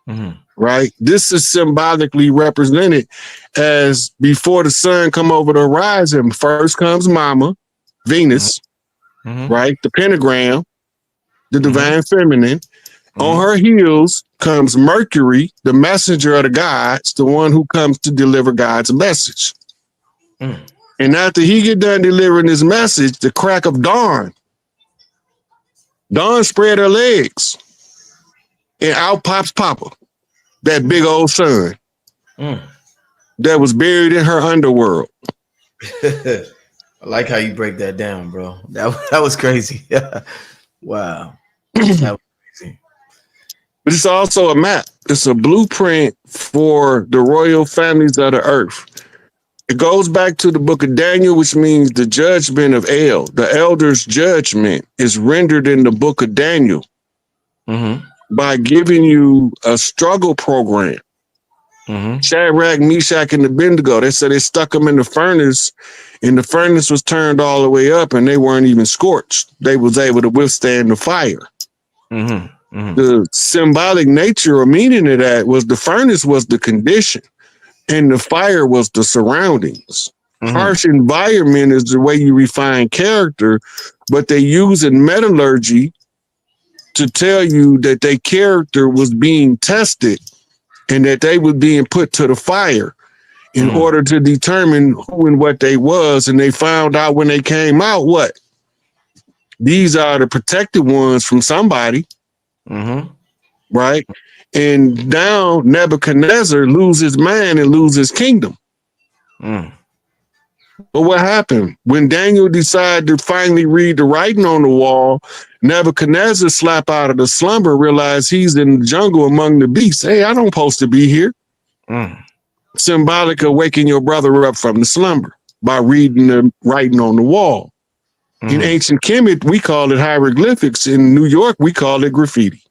Mm-hmm. Right? This is symbolically represented as before the sun come over the horizon, first comes Mama, Venus, mm-hmm. Right? The pentagram, the divine mm-hmm. feminine. Mm-hmm. On her heels comes Mercury, the messenger of the gods, the one who comes to deliver God's message. Mm. And after he get done delivering his message, the crack of dawn spread her legs, and out pops Papa, that big old sun. Mm. that was buried in her underworld. I like how you break that down, bro. That was crazy. Wow. That was crazy. But it's also a map. It's a blueprint for the royal families of the earth. It goes back to the book of Daniel, which means the judgment of El. The elder's judgment is rendered in the book of Daniel by giving you a struggle program. Shadrach, Meshach, and Abednego. They said they stuck them in the furnace, and the furnace was turned all the way up, and they weren't even scorched. They was able to withstand the fire. The symbolic nature or meaning of that was the furnace was the condition, and the fire was the surroundings. Harsh environment is the way you refine character, but they use in metallurgy to tell you that their character was being tested and that they were being put to the fire in order to determine who and what they was. And they found out when they came out, what? These are the protected ones from somebody. Right? And now Nebuchadnezzar loses his mind and loses his kingdom. But what happened? When Daniel decided to finally read the writing on the wall, Nebuchadnezzar slapped out of the slumber, realized he's in the jungle among the beasts. Hey, I don't supposed to be here. Symbolic of waking your brother up from the slumber by reading the writing on the wall. In ancient Kemet, we call it hieroglyphics. In New York, we call it graffiti.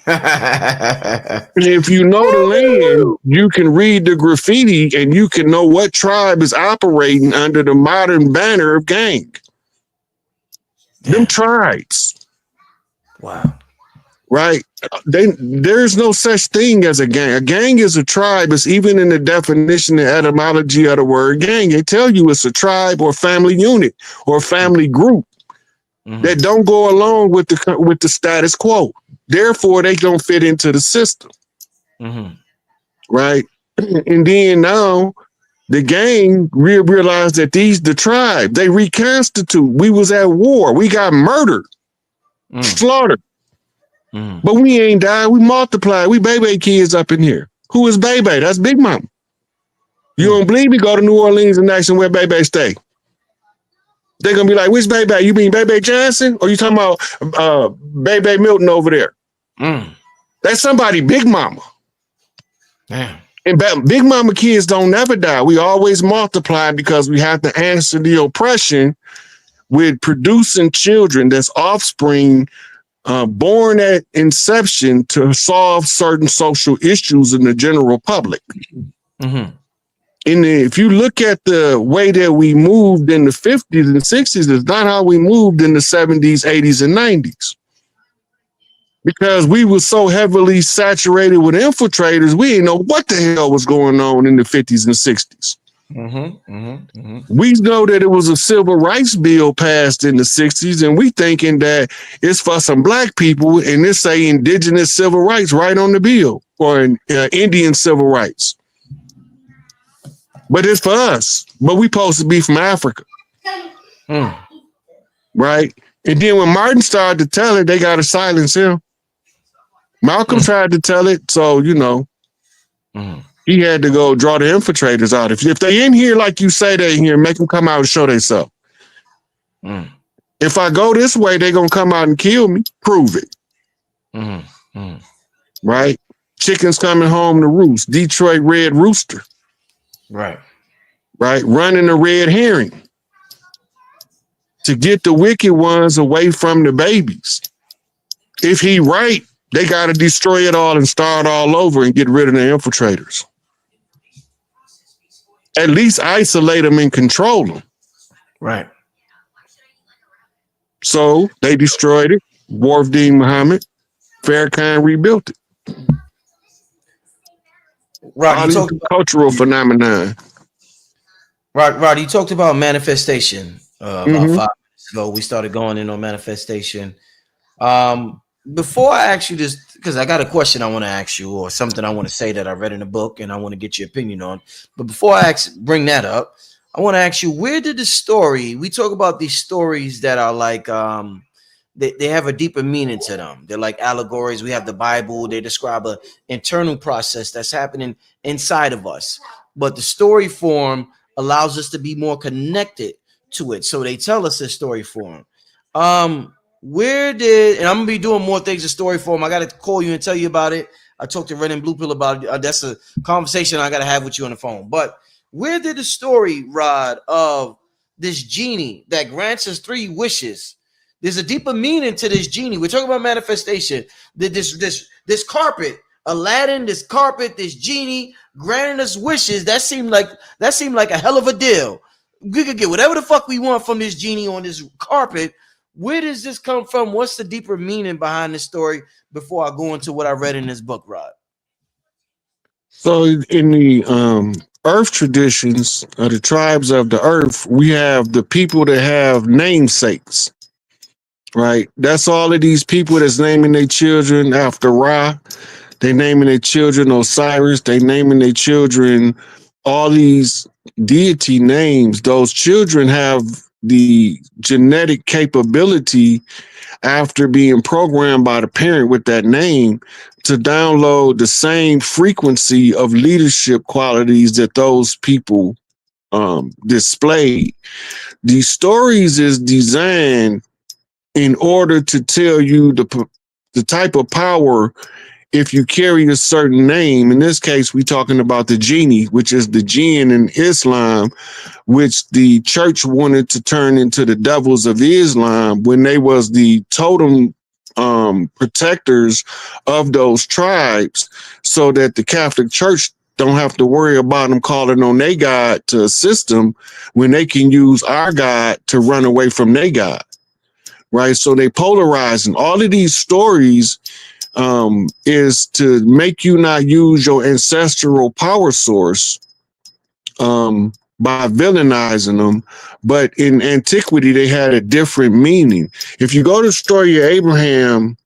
And if you know the land, you can read the graffiti and you can know what tribe is operating under the modern banner of gang. Them tribes. Wow. Right? There's no such thing as a gang. A gang is a tribe. It's even in the definition and etymology of the word gang. They tell you it's a tribe or family unit or family group that don't go along with the status quo. Therefore, they don't fit into the system. Right? And then now the gang realized that the tribe, they reconstitute. We was at war. We got murdered, slaughtered. But we ain't died. We multiplied. We baby kids up in here. Who is Baby? That's Big Mama. You don't believe me? Go to New Orleans and ask them where Baby stay. They're going to be like, which Baby? You mean Baby Johnson? Or you talking about Baby Milton over there? That's somebody Big Mama. Damn. And Big Mama kids don't never die. We always multiply because we have to answer the oppression with producing children that's offspring born at inception to solve certain social issues in the general public. If you look at the way that we moved in the 50s and 60s, it's not how we moved in the 70s, 80s, and 90s. Because we were so heavily saturated with infiltrators, we didn't know what the hell was going on in the 50s and 60s. We know that it was a civil rights bill passed in the 60s, and we thinking that it's for some black people, and it's say indigenous civil rights right on the bill, or Indian civil rights. But it's for us. But we supposed to be from Africa. Right? And then when Martin started to tell it, they got to silence him. Malcolm tried to tell it, so, you know, he had to go draw the infiltrators out. If they in here like you say they in here, make them come out and show themselves. If I go this way, they're going to come out and kill me. Prove it. Right? Chickens coming home to roost. Detroit Red Rooster. Right. Running a red herring to get the wicked ones away from the babies. If he right, they got to destroy it all and start all over and get rid of the infiltrators. At least isolate them and control them. Right. So they destroyed it. Wharfdeen Muhammad, Farrakhan rebuilt it. Rod, cultural phenomenon. Rod, you talked about manifestation about 5 minutes ago. We started going in on manifestation. Before I ask you this, because I got a question I want to ask you, or something I want to say that I read in a book and I want to get your opinion on. But before I bring that up, I want to ask you, where did the story, we talk about these stories that are like, they have a deeper meaning to them. They're like allegories. We have the Bible. They describe an internal process that's happening inside of us. but the story form allows us to be more connected to it. So they tell us this story form. Where did, and I'm gonna be doing more things in story form. I gotta call you and tell you about it. I talked to Red and Blue Pill about it. That's a conversation I gotta have with you on the phone. But where did the story, Rod, of this genie that grants us 3 wishes? There's a deeper meaning to this genie. We're talking about manifestation. This carpet, Aladdin, this carpet, this genie granting us wishes. That seemed like a hell of a deal. We could get whatever the fuck we want from this genie on this carpet. Where does this come from? What's the deeper meaning behind this story before I go into what I read in this book, Rod? So in the earth traditions of the tribes of the earth, we have the people that have namesakes, right? That's all of these people that's naming their children after Ra. They naming their children Osiris. They naming their children all these deity names. Those children have the genetic capability after being programmed by the parent with that name to download the same frequency of leadership qualities that those people displayed. These stories is designed in order to tell you the type of power if you carry a certain name. In this case, we're talking about the genie, which is the jinn in Islam, which the church wanted to turn into the devils of Islam when they was the totem protectors of those tribes, so that the Catholic Church don't have to worry about them calling on their God to assist them when they can use our God to run away from their God, right? So they polarizing. All of these stories is to make you not use your ancestral power source by villainizing them. But in antiquity, they had a different meaning. If you go to the story of Abraham,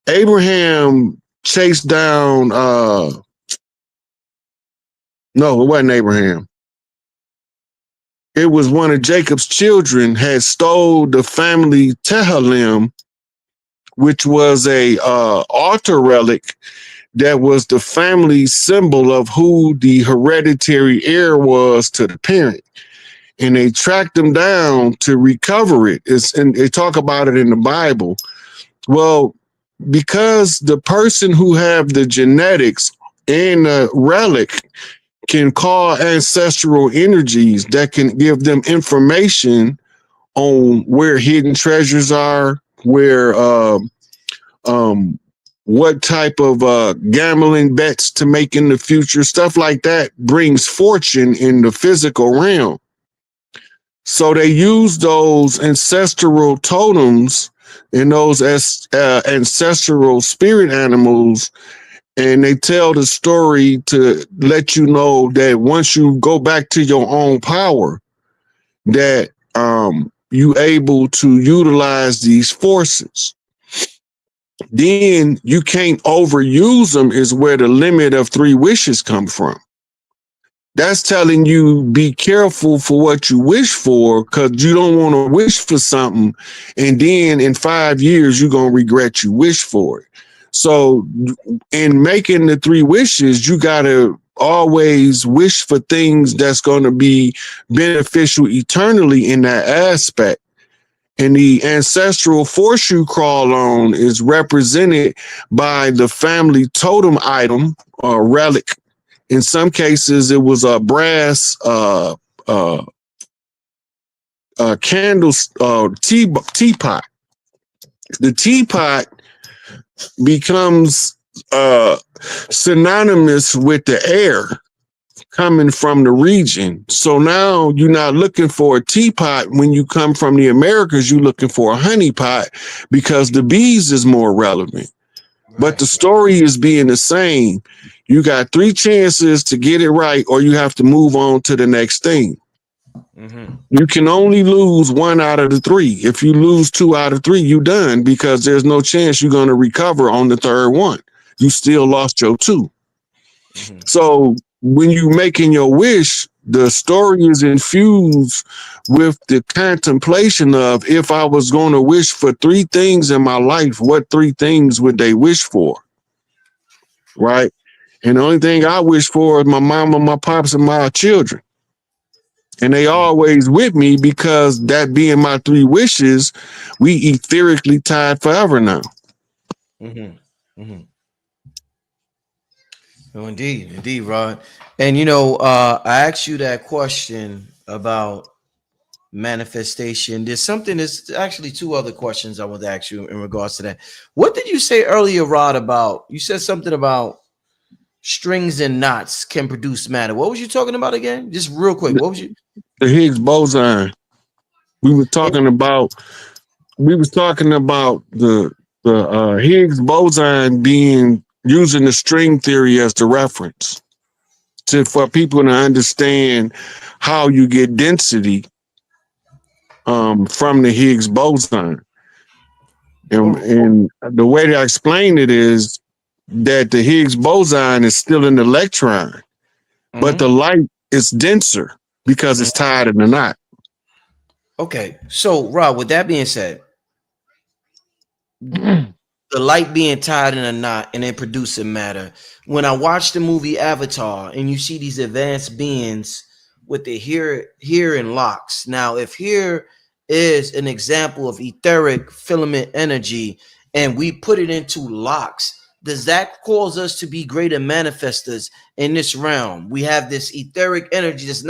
Abraham chased down, no, it wasn't Abraham. It was one of Jacob's children had stole the family Tehillim, which was a altar relic that was the family symbol of who the hereditary heir was to the parent. And they tracked them down to recover it. And they talk about it in the Bible. Well, because the person who have the genetics and the relic can call ancestral energies that can give them information on where hidden treasures are, where what type of gambling bets to make in the future, stuff like that brings fortune in the physical realm. So they use those ancestral totems and those ancestral spirit animals, and they tell the story to let you know that once you go back to your own power, that you able to utilize these forces. Then you can't overuse them is where the limit of 3 wishes come from. That's telling you be careful for what you wish for, because you don't want to wish for something and then in 5 years you're going to regret you wish for it. So in making the 3 wishes, you got to always wish for things that's going to be beneficial eternally in that aspect. And the ancestral force you crawl on is represented by the family totem item or relic. In some cases, it was a brass candles teapot. The teapot becomes synonymous with the air coming from the region. So now you're not looking for a teapot. When you come from the Americas, you're looking for a honey pot because the bees is more relevant. Right. But the story is being the same. You got 3 chances to get it right, or you have to move on to the next thing. Mm-hmm. You can only lose 1 out of the 3. If you lose 2 out of 3, you done, because there's no chance you're going to recover on the 3rd one. You still lost your 2. Mm-hmm. So when you making your wish, the story is infused with the contemplation of, if I was going to wish for 3 things in my life, what 3 things would they wish for? Right? And the only thing I wish for is my mama, my pops, and my children. And they always with me because that being my three wishes, we etherically tied forever now. Mm-hmm. Mm-hmm. Oh, indeed, Rod. And I asked you that question about manifestation. There's something. There's actually two other questions I want to ask you in regards to that. What did you say earlier, Rod? About you said something about strings and knots can produce matter. What was you talking about again? Just real quick. What was you? The Higgs boson. We were talking about. We was talking about the Higgs boson being using the string theory as the reference for people to understand how you get density from the Higgs boson. And the way that I explain it is that the Higgs boson is still an electron, but the light is denser because it's tied in a knot. Okay, so Rob, with that being said, the light being tied in a knot and then producing matter. When I watch the movie Avatar and you see these advanced beings with the here and locks. Now, if here is an example of etheric filament energy and we put it into locks, does that cause us to be greater manifestors in this realm? We have this etheric energy that's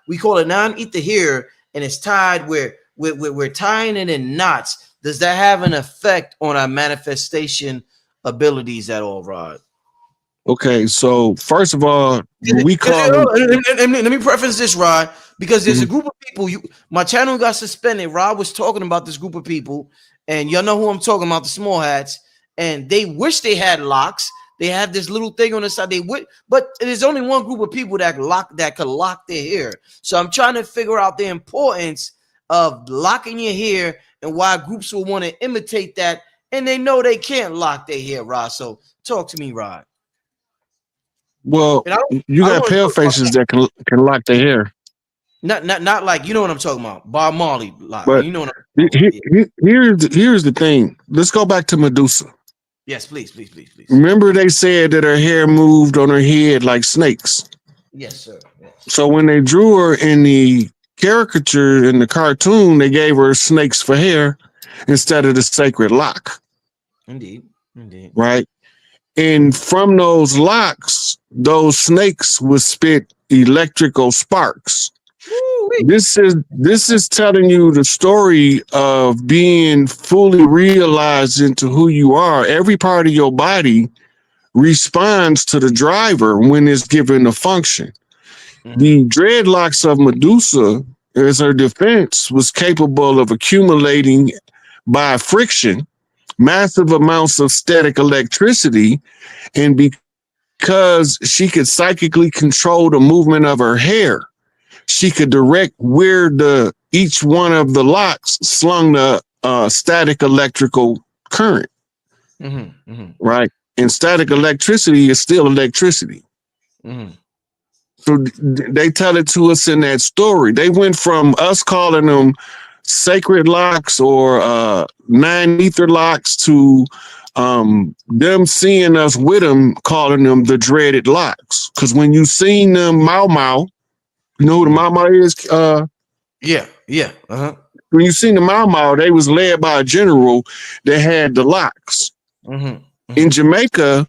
we call it non-ether here, and it's tied where we're tying it in knots. Does that have an effect on our manifestation abilities at all, Rod? Okay, so first of all, we call let me preface this, Rod, because there's a group of people. My channel got suspended. Rod was talking about this group of people, and y'all know who I'm talking about, the small hats, and they wish they had locks. They have this little thing on the side. But there's only one group of people that could lock their hair. So I'm trying to figure out the importance of locking your hair and why groups will want to imitate that, and they know they can't lock their hair, Rod. So talk to me, Rod. Well, you got pale faces that can lock their hair. Not like, you know what I'm talking about. Bob Marley lock. But you know what here's the thing. Let's go back to Medusa. Yes, please. Remember they said that her hair moved on her head like snakes. Yes, sir. Yes. So when they drew her in the caricature in the cartoon, they gave her snakes for hair instead of the sacred lock. Indeed. Right. And from those locks, those snakes would spit electrical sparks. This is telling you the story of being fully realized into who you are. Every part of your body responds to the driver when it's given a function. The dreadlocks of Medusa, as her defense, was capable of accumulating by friction massive amounts of static electricity, and because she could psychically control the movement of her hair, she could direct where each one of the locks slung the static electrical current. Right? And static electricity is still electricity. So they tell it to us in that story. They went from us calling them sacred locks or non-ether locks to them seeing us with them, calling them the dreaded locks. Because when you seen them Mau Mau, you know who the Mau Mau is? Yeah. When you seen the Mau Mau, they was led by a general that had the locks. In Jamaica,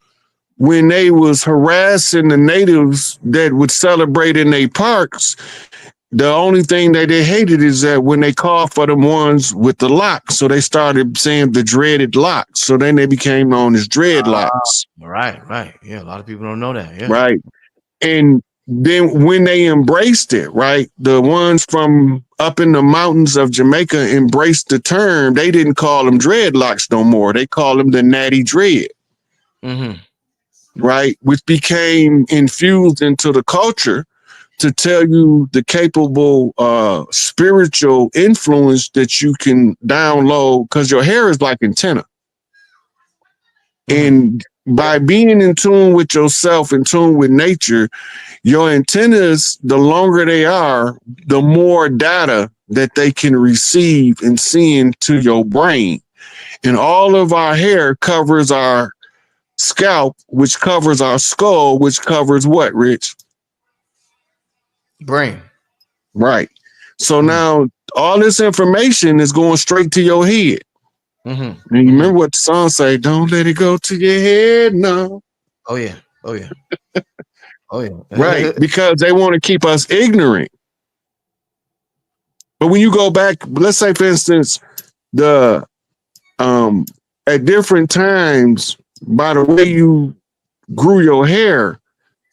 when they was harassing the natives that would celebrate in their parks, the only thing that they hated is that when they called for the ones with the locks, so they started saying the dreaded locks. So then they became known as dreadlocks. Right. Yeah, a lot of people don't know that. Yeah. Right. And then when they embraced it, right, the ones from up in the mountains of Jamaica embraced the term. They didn't call them dreadlocks no more. They called them the natty dread. Right, which became infused into the culture to tell you the capable spiritual influence that you can download, because your hair is like antenna. And by being in tune with yourself, in tune with nature, your antennas, the longer they are, the more data that they can receive and see into your brain. And all of our hair covers our scalp, which covers our skull, which covers what, Rich? Brain. Right. So now all this information is going straight to your head. And you remember what the song say? Don't let it go to your head, no. Oh yeah. Oh yeah. Oh yeah. Right, because they want to keep us ignorant. But when you go back, let's say, for instance, the at different times, by the way you grew your hair,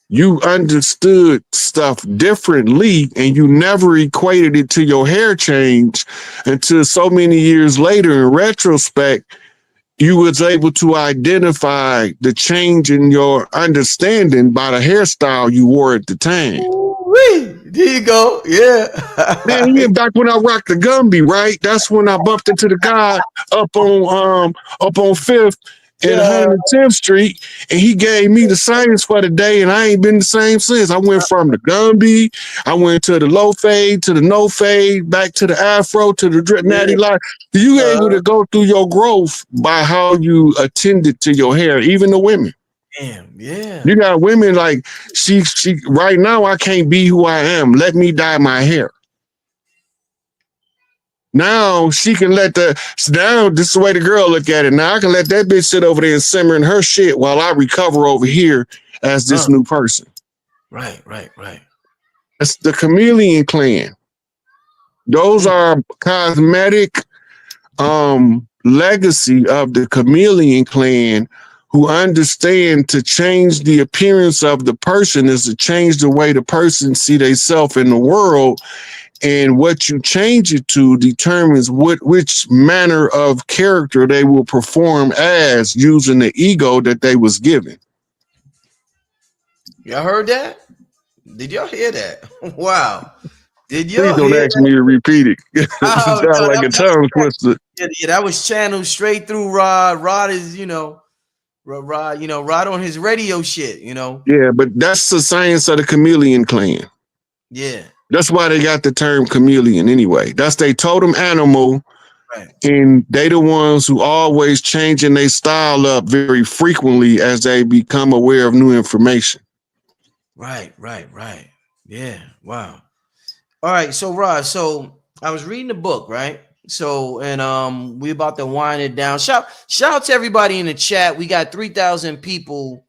you understood stuff differently, and you never equated it to your hair change until so many years later. In retrospect, you was able to identify the change in your understanding by the hairstyle you wore at the time. There you go. Yeah. Man, yeah, back when I rocked the Gumby, right? That's when I bumped into the guy up on 5th and 110th Street, and he gave me the science for the day, and I ain't been the same since. I went from the Gumby, I went to the low fade, to the no fade, back to the afro, to the drip natty light. You able to go through your growth by how you attended to your hair, even the women. Damn, yeah. You got women like she right now, I can't be who I am. Let me dye my hair. Now she can now this is the way the girl look at it. Now I can let that bitch sit over there and simmer in her shit while I recover over here as this new person. Right. That's the chameleon clan. Those are cosmetic legacy of the chameleon clan, who understand to change the appearance of the person is to change the way the person see themselves in the world. And what you change it to determines which manner of character they will perform as, using the ego that they was given. Y'all heard that? Did y'all hear that? Wow. Did y'all Please don't hear ask that? me to repeat it. It sounds like a tongue twister. Yeah, that was channeled straight through Rod. Rod is, Rod on his radio shit, Yeah, but that's the science of the chameleon clan. Yeah. That's why they got the term chameleon anyway. That's their totem animal. Right. And they the ones who always changing their style up very frequently as they become aware of new information. Right. Yeah. Wow. All right. So Rod, so I was reading the book, right? So, and we about to wind it down. Shout out to everybody in the chat. We got 3,000 people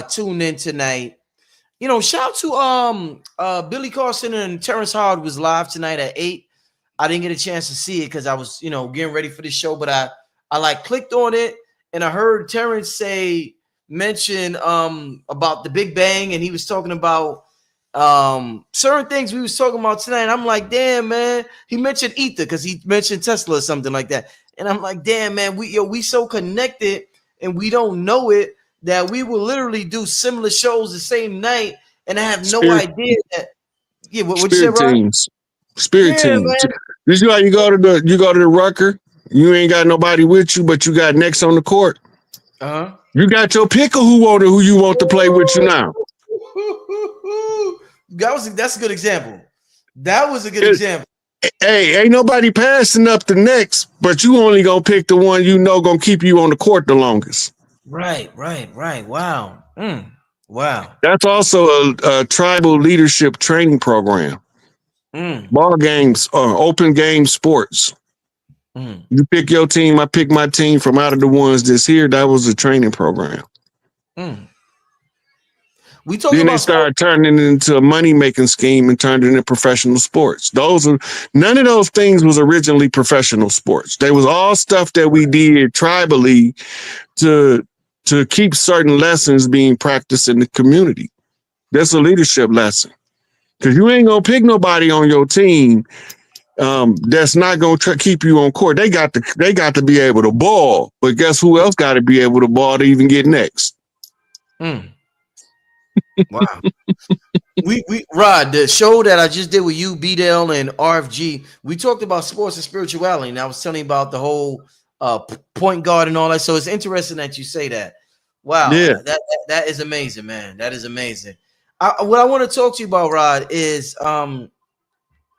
tuned in tonight. Shout out to Billy Carson and Terrence Howard was live tonight at 8. I didn't get a chance to see it because I was, getting ready for the show, but I like clicked on it and I heard Terrence mention about the Big Bang, and he was talking about certain things we was talking about tonight. And I'm like, damn, man, he mentioned ether because he mentioned Tesla or something like that. And I'm like, damn, man, we so connected and we don't know it, that we will literally do similar shows the same night, and I have no idea that. Yeah, what you said, teams, spirit teams. Man. This is how you go to the Rucker. You ain't got nobody with you, but you got next on the court. You got your pick of who you want to play with you now. That's a good example. That was a good example. Hey, ain't nobody passing up the next, but you only gonna pick the one gonna keep you on the court the longest. Right. Wow. Wow. That's also a tribal leadership training program. Ball games, open game sports. You pick your team, I pick my team. From out of the ones that's here, that was a training program. We talk then about they started turning it into a money-making scheme and turned it into professional sports. None of those things was originally professional sports. They was all stuff that we did tribally to keep certain lessons being practiced in the community. That's a leadership lesson. Because you ain't gonna pick nobody on your team that's not gonna keep you on court. They got to be able to ball, but guess who else got to be able to ball to even get next? Wow. we Rod, the show that I just did with you, B-Dale and RFG, we talked about sports and spirituality, and I was telling you about the whole point guard and all that. So it's interesting that you say that. Wow. Yeah. That is amazing, man. That is amazing. What I want to talk to you about, Rod, is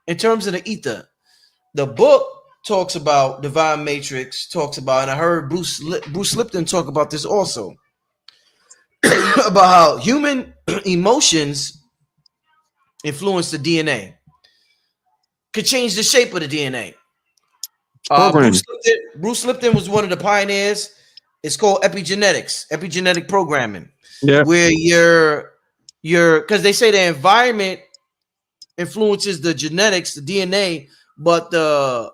in terms of the ether. The book talks about Divine Matrix, talks about, and I heard Bruce Lipton talk about this also. about how human emotions influence the DNA, could change the shape of the DNA. Bruce Lipton was one of the pioneers. It's called epigenetics, epigenetic programming. Yeah. Where you're because they say the environment influences the genetics, the DNA, but the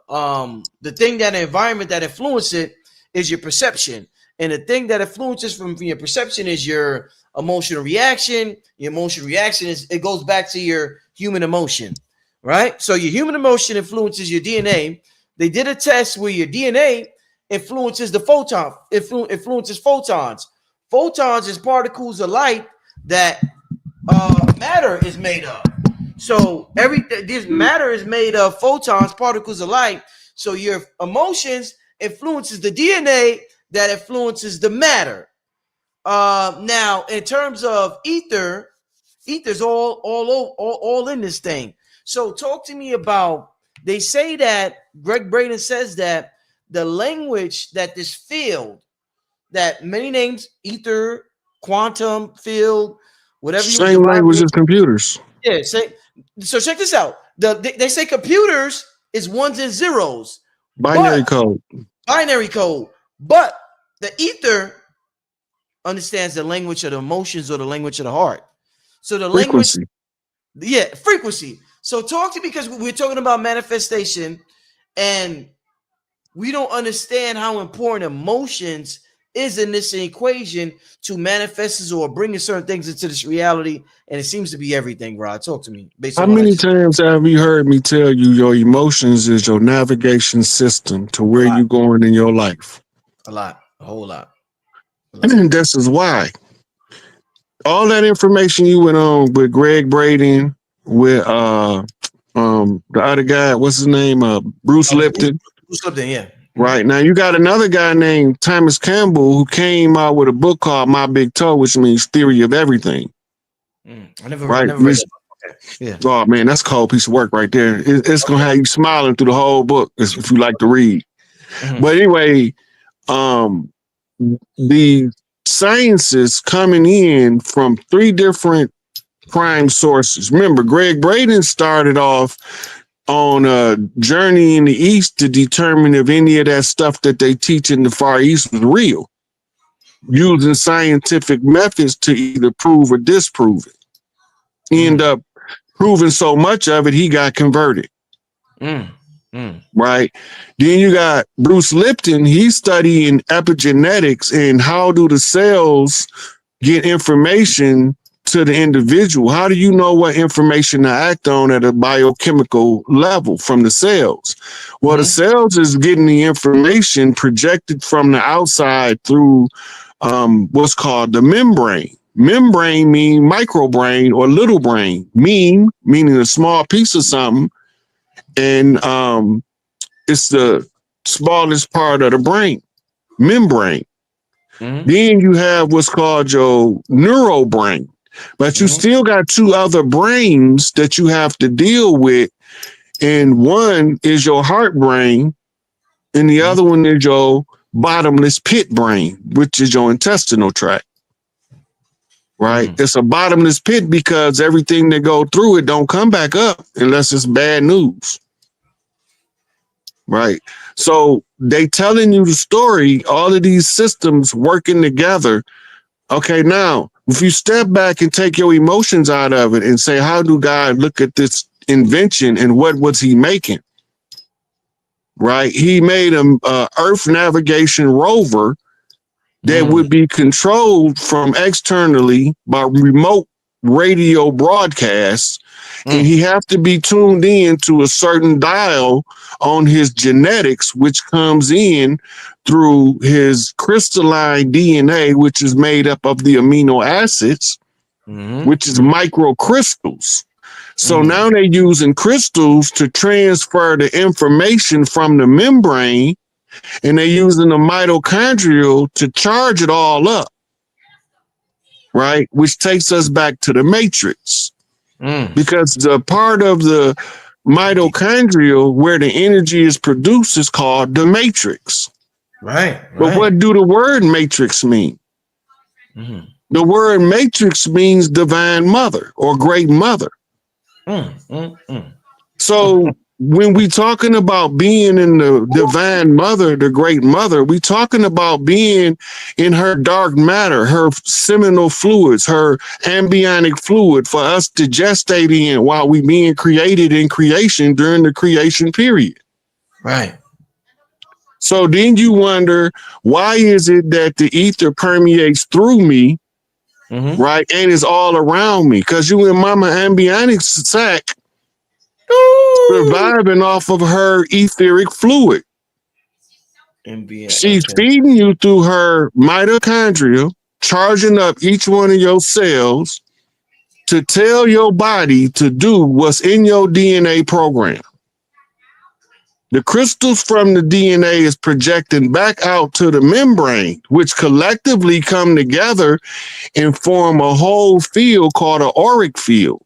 thing that the environment that influences it is your perception. And the thing that influences from your perception is your emotional reaction. Your emotional reaction it goes back to your human emotion, right? So your human emotion influences your DNA. They did a test where your DNA influences the photon, influences photons. Photons is particles of light that matter is made of. So this matter is made of photons, particles of light. So your emotions influences the DNA that influences the matter. Now, in terms of ether's all in this thing. So talk to me about. They say that Greg Braden says that the language that this field, that many names, ether, quantum field, whatever you same language as computers. Yeah. So check this out. They say computers is ones and zeros. Binary code. Binary code. But the ether understands the language of the emotions or the language of the heart. So the frequency. Frequency. So talk to me, because we're talking about manifestation, and we don't understand how important emotions is in this equation to manifest or bringing certain things into this reality. And it seems to be everything, Rod. Talk to me. How many times have you heard me tell you your emotions is your navigation system to where you're going in your life? A lot. A whole lot. And this is why. All that information you went on with Greg Braden, with the other guy, what's his name? Bruce Lipton. Bruce Lipton, yeah. Right. Now you got another guy named Thomas Campbell who came out with a book called My Big Toe, which means Theory of Everything. I never read that. Okay. Yeah. Oh man, that's a cold piece of work right there. It's gonna have you smiling through the whole book if you like to read. Mm-hmm. But anyway, the sciences coming in from 3 different prime sources. Remember, Greg Braden started off on a journey in the East to determine if any of that stuff that they teach in the Far East was real, using scientific methods to either prove or disprove it. He ended up proving so much of it, he got converted. Right? Then you got Bruce Lipton. He's studying epigenetics and how do the cells get information to the individual. How do you know what information to act on at a biochemical level from the cells? Well, the cells is getting the information projected from the outside through what's called the membrane. Membrane mean microbrain or little brain. Meaning a small piece of something. And it's the smallest part of the brain, membrane. Then you have what's called your neurobrain. But you still got 2 other brains that you have to deal with. And one is your heart brain, and the other one is your bottomless pit brain, which is your intestinal tract. Right? It's a bottomless pit because everything that go through it don't come back up unless it's bad news. Right? So they telling you the story, all of these systems working together. Okay, now, if you step back and take your emotions out of it and say, how do God look at this invention and what was he making? Right? He made a Earth navigation rover that would be controlled from externally by remote radio broadcasts. And he have to be tuned in to a certain dial on his genetics, which comes in through his crystalline DNA, which is made up of the amino acids, which is microcrystals. So now they're using crystals to transfer the information from the membrane, and they're using the mitochondrial to charge it all up, right? Which takes us back to the matrix. Because the part of the mitochondrial where the energy is produced is called the matrix. Right. But what do the word matrix mean? The word matrix means divine mother or great mother. So when we talking about being in the divine mother, the great mother, we talking about being in her dark matter, her seminal fluids, her amniotic fluid for us to gestate in while we being created in creation during the creation period. Right. So then you wonder, why is it that the ether permeates through me, right, and is all around me? Because you in mama amniotic sac, surviving off of her etheric fluid. She's feeding you through her mitochondria, charging up each one of your cells to tell your body to do what's in your DNA program. The crystals from the DNA is projecting back out to the membrane, which collectively come together and form a whole field called an auric field.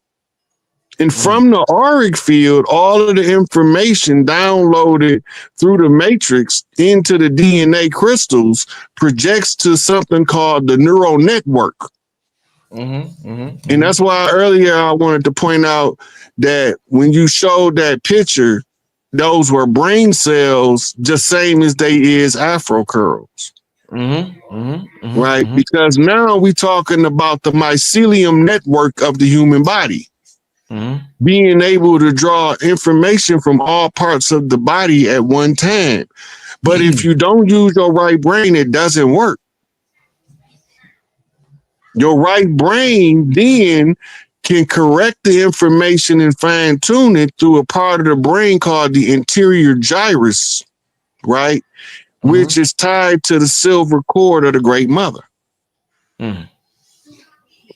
And from the auric field, all of the information downloaded through the matrix into the DNA crystals projects to something called the neural network. And that's why earlier I wanted to point out that when you showed that picture, those were brain cells, just same as they is afro curls. Right? Because now we're talking about the mycelium network of the human body. Being able to draw information from all parts of the body at one time. But if you don't use your right brain, it doesn't work. Your right brain then can correct the information and fine tune it through a part of the brain called the anterior gyrus, right? Which is tied to the silver cord of the great mother.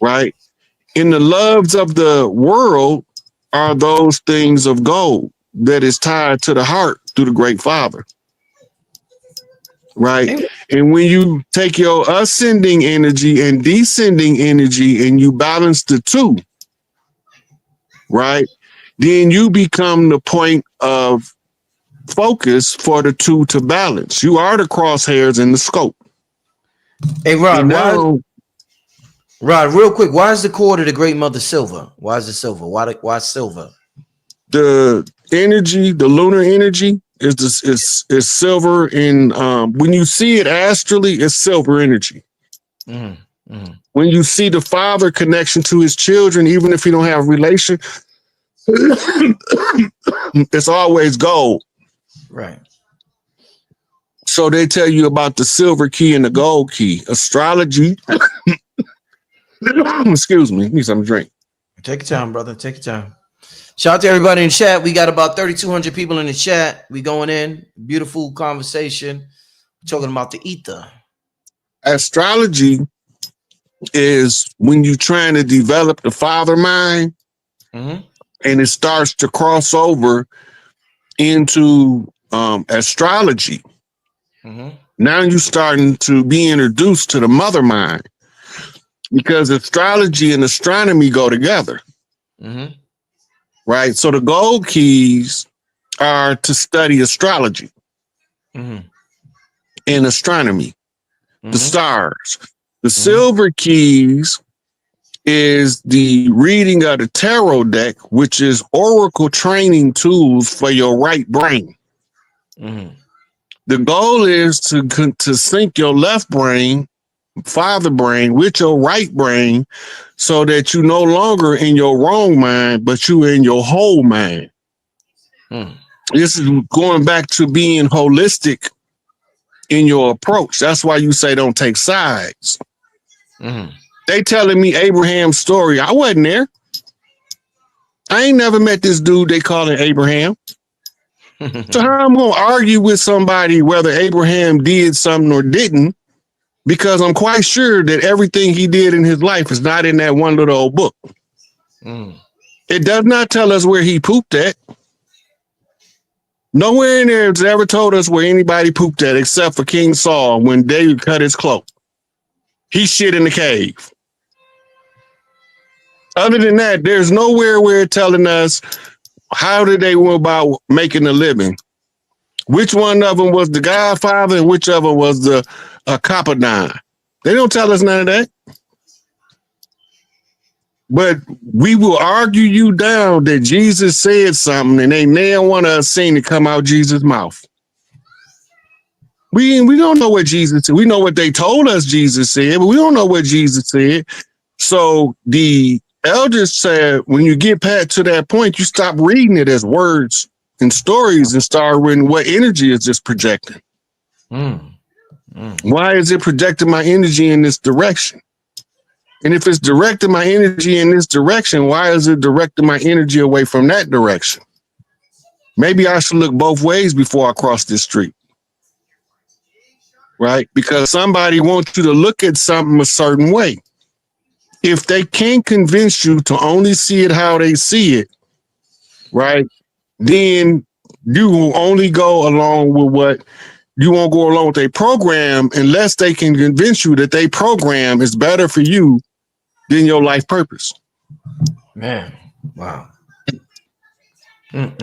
Right? In the loves of the world are those things of gold that is tied to the heart through the great father. Right? And when you take your ascending energy and descending energy and you balance the two, right? Then you become the point of focus for the two to balance. You are the crosshairs in the scope. Hey, Rod, real quick, why is the cord of the great mother silver? Why is it silver? Why silver? The energy, the lunar energy is silver, and when you see it astrally, it's silver energy. When you see the father connection to his children, even if he don't have a relation, it's always gold. Right. So they tell you about the silver key and the gold key. Astrology. Excuse me. Need some drink. Take your time, brother. Take your time. Shout out to everybody in the chat. We got about 3,200 people in the chat. We going in. Beautiful conversation. We're talking about the ether. Astrology is when you're trying to develop the father mind, and it starts to cross over into astrology. Now you're starting to be introduced to the mother mind, because astrology and astronomy go together. Right? So the gold keys are to study astrology and astronomy, the stars. The silver keys is the reading of the tarot deck, which is oracle training tools for your right brain. The goal is to sync your left brain, father brain, with your right brain, so that you no longer in your wrong mind, but you in your whole mind. This is going back to being holistic in your approach. That's why you say don't take sides. They telling me Abraham's story. I wasn't there. I ain't never met this dude they calling Abraham. So how I'm going to argue with somebody whether Abraham did something or didn't, because I'm quite sure that everything he did in his life is not in that one little old book. It does not tell us where he pooped at. Nowhere in there has ever told us where anybody pooped at, except for King Saul when David cut his cloak. He shit in the cave. Other than that, there's nowhere where it's telling us how did they go about making a living. Which one of them was the Godfather and which of them was the Capadon. They don't tell us none of that. But we will argue you down that Jesus said something and ain't never one of us seen it come out Jesus' mouth. We don't know what Jesus said. We know what they told us Jesus said, but we don't know what Jesus said. So the elders said, when you get past to that point, you stop reading it as words and stories and start reading what energy is this projecting. Why is it projecting my energy in this direction? And if it's directing my energy in this direction, why is it directing my energy away from that direction? Maybe I should look both ways before I cross this street. Right? Because somebody wants you to look at something a certain way. If they can't convince you to only see it how they see it, right, then you will only go along with what you won't go along with their program unless they can convince you that their program is better for you than your life purpose. Man, wow. Some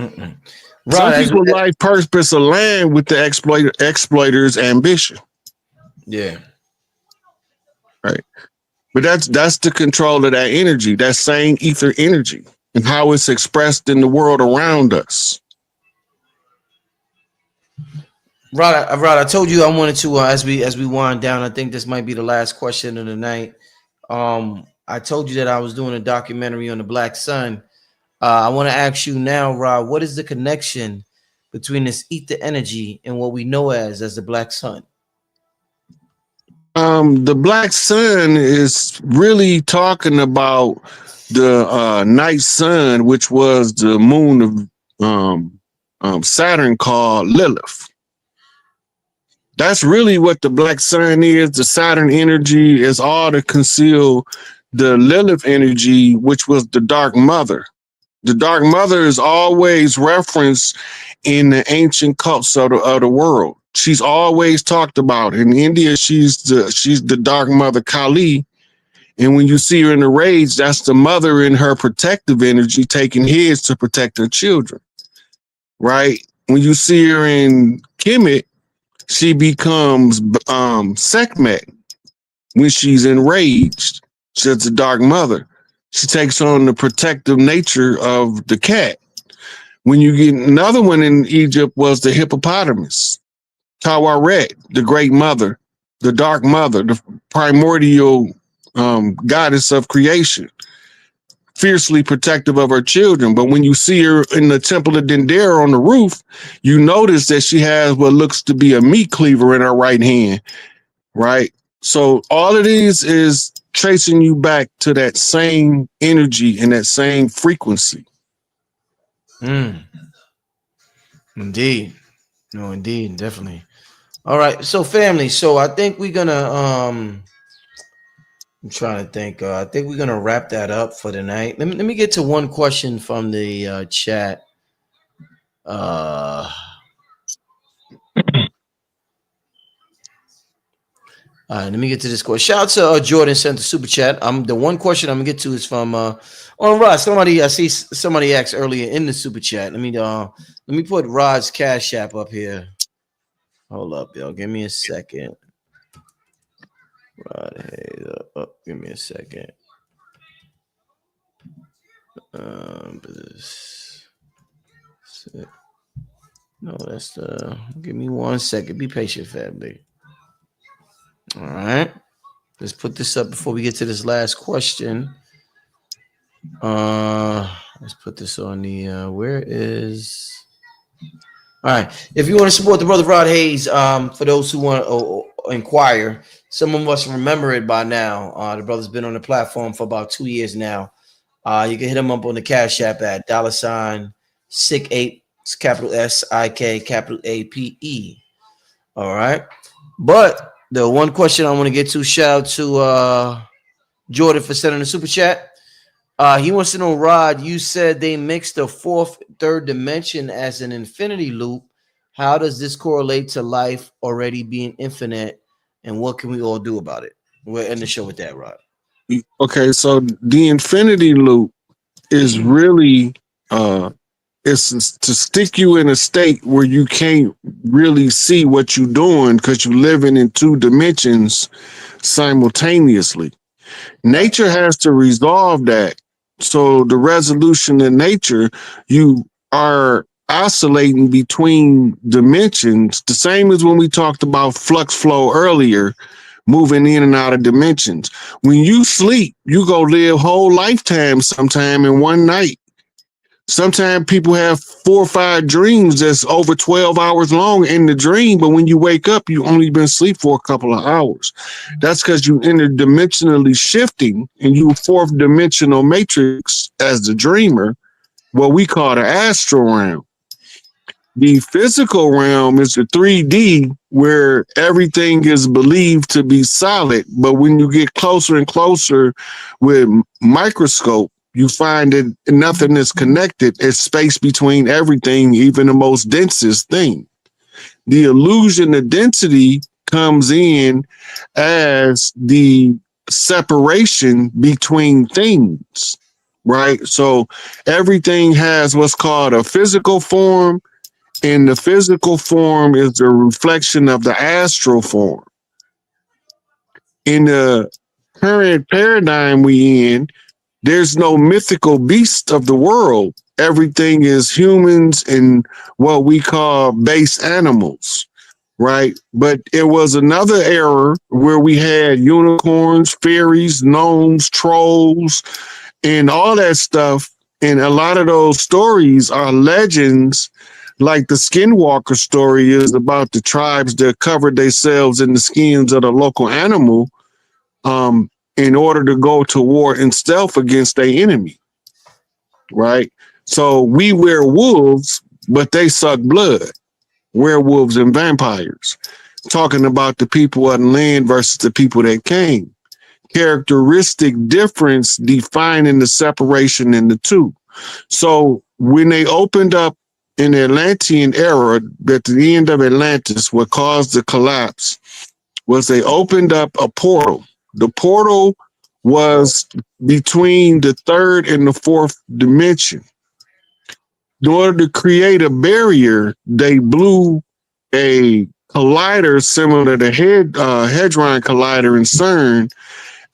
people's life purpose align with the exploiter's ambition. Yeah. Right. But that's the control of that energy, that same ether energy, and how it's expressed in the world around us. Rod, I told you I wanted to as we wind down. I think this might be the last question of the night. I told you that I was doing a documentary on the Black Sun. I want to ask you now, Rod, what is the connection between this ether energy and what we know as the Black Sun? The Black Sun is really talking about the night sun, which was the moon of Saturn called Lilith. That's really what the Black Sun is. The Saturn energy is all to conceal the Lilith energy, which was the Dark Mother. The Dark Mother is always referenced in the ancient cults of the world. She's always talked about. In India, she's the Dark Mother Kali. And when you see her in the rage, that's the mother in her protective energy taking heads to protect her children. Right? When you see her in Kemet, she becomes Sekhmet when she's enraged. She's the Dark Mother. She takes on the protective nature of the cat. When you get another one in Egypt was the hippopotamus, Taweret, the Great Mother, the Dark Mother, the primordial goddess of creation, fiercely protective of her children. But when you see her in the Temple of Dendera on the roof, you notice that she has what looks to be a meat cleaver in her right hand, right? So all of these is tracing you back to that same energy and that same frequency. Indeed. No, indeed, definitely. All right, so family, so I think we're gonna I'm trying to think. I think we're gonna wrap that up for tonight. Let me get to one question from the chat. All right, let me get to this question. Shout out to Jordan sent the super chat. The one question I'm gonna get to is from on Rod. I see somebody asked earlier in the super chat. Let me put Rod's Cash App up here. Hold up, yo. Give me a second. Rod Hayes up. Give me a second. No, that's the. Give me 1 second. Be patient, family. All right, let's put this up before we get to this last question. Let's put this on the where is. All right, if you want to support the brother Rod Hayes, for those who want to inquire, some of us remember it by now. The brother's been on the platform for about 2 years now. You can hit him up on the Cash App at $SIK8, capital SIK, capital APE. All right, but the one question I want to get to, shout out to Jordan for sending the super chat. He wants to know, Rod, you said they mixed the third dimension as an infinity loop. How does this correlate to life already being infinite? And what can we all do about it? We'll end the show with that, Rod. Okay, so the infinity loop is really it's to stick you in a state where you can't really see what you're doing because you're living in two dimensions simultaneously. Nature has to resolve that. So the resolution in nature, you are oscillating between dimensions, the same as when we talked about flux flow earlier, moving in and out of dimensions. When you sleep, you go live whole lifetimes sometime in one night. Sometimes people have 4 or 5 dreams that's over 12 hours long in the dream, but when you wake up, you only been asleep for a couple of hours. That's because you interdimensionally shifting and you fourth dimensional matrix as the dreamer, what we call the astral realm. The physical realm is the 3D where everything is believed to be solid. But when you get closer and closer with microscope, you find that nothing is connected. It's space between everything, even the most densest thing. The illusion of density comes in as the separation between things, right? So everything has what's called a physical form, and the physical form is a reflection of the astral form. In the current paradigm we in, there's no mythical beast of the world. Everything is humans and what we call base animals, right? But it was another era where we had unicorns, fairies, gnomes, trolls, and all that stuff. And a lot of those stories are legends, like the Skinwalker story is about the tribes that covered themselves in the skins of the local animal in order to go to war in stealth against their enemy, right? So we wear wolves, but they suck blood, werewolves and vampires. Talking about the people of the land versus the people that came. Characteristic difference defining the separation in the two. So when they opened up in the Atlantean era, at the end of Atlantis, what caused the collapse was they opened up a portal. The portal was between the third and the fourth dimension. In order to create a barrier, they blew a collider similar to the Hadron Collider in CERN,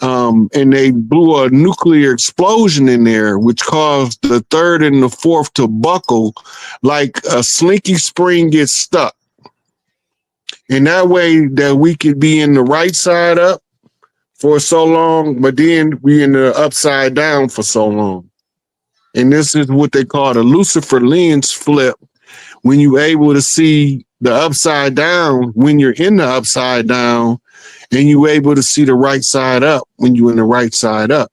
and they blew a nuclear explosion in there, which caused the third and the fourth to buckle like a slinky spring gets stuck. And that way that we could be in the right side up for so long, but then we in the upside down for so long. And this is what they call the Lucifer lens flip, when you're able to see the upside down when you're in the upside down, and you're able to see the right side up when you're in the right side up.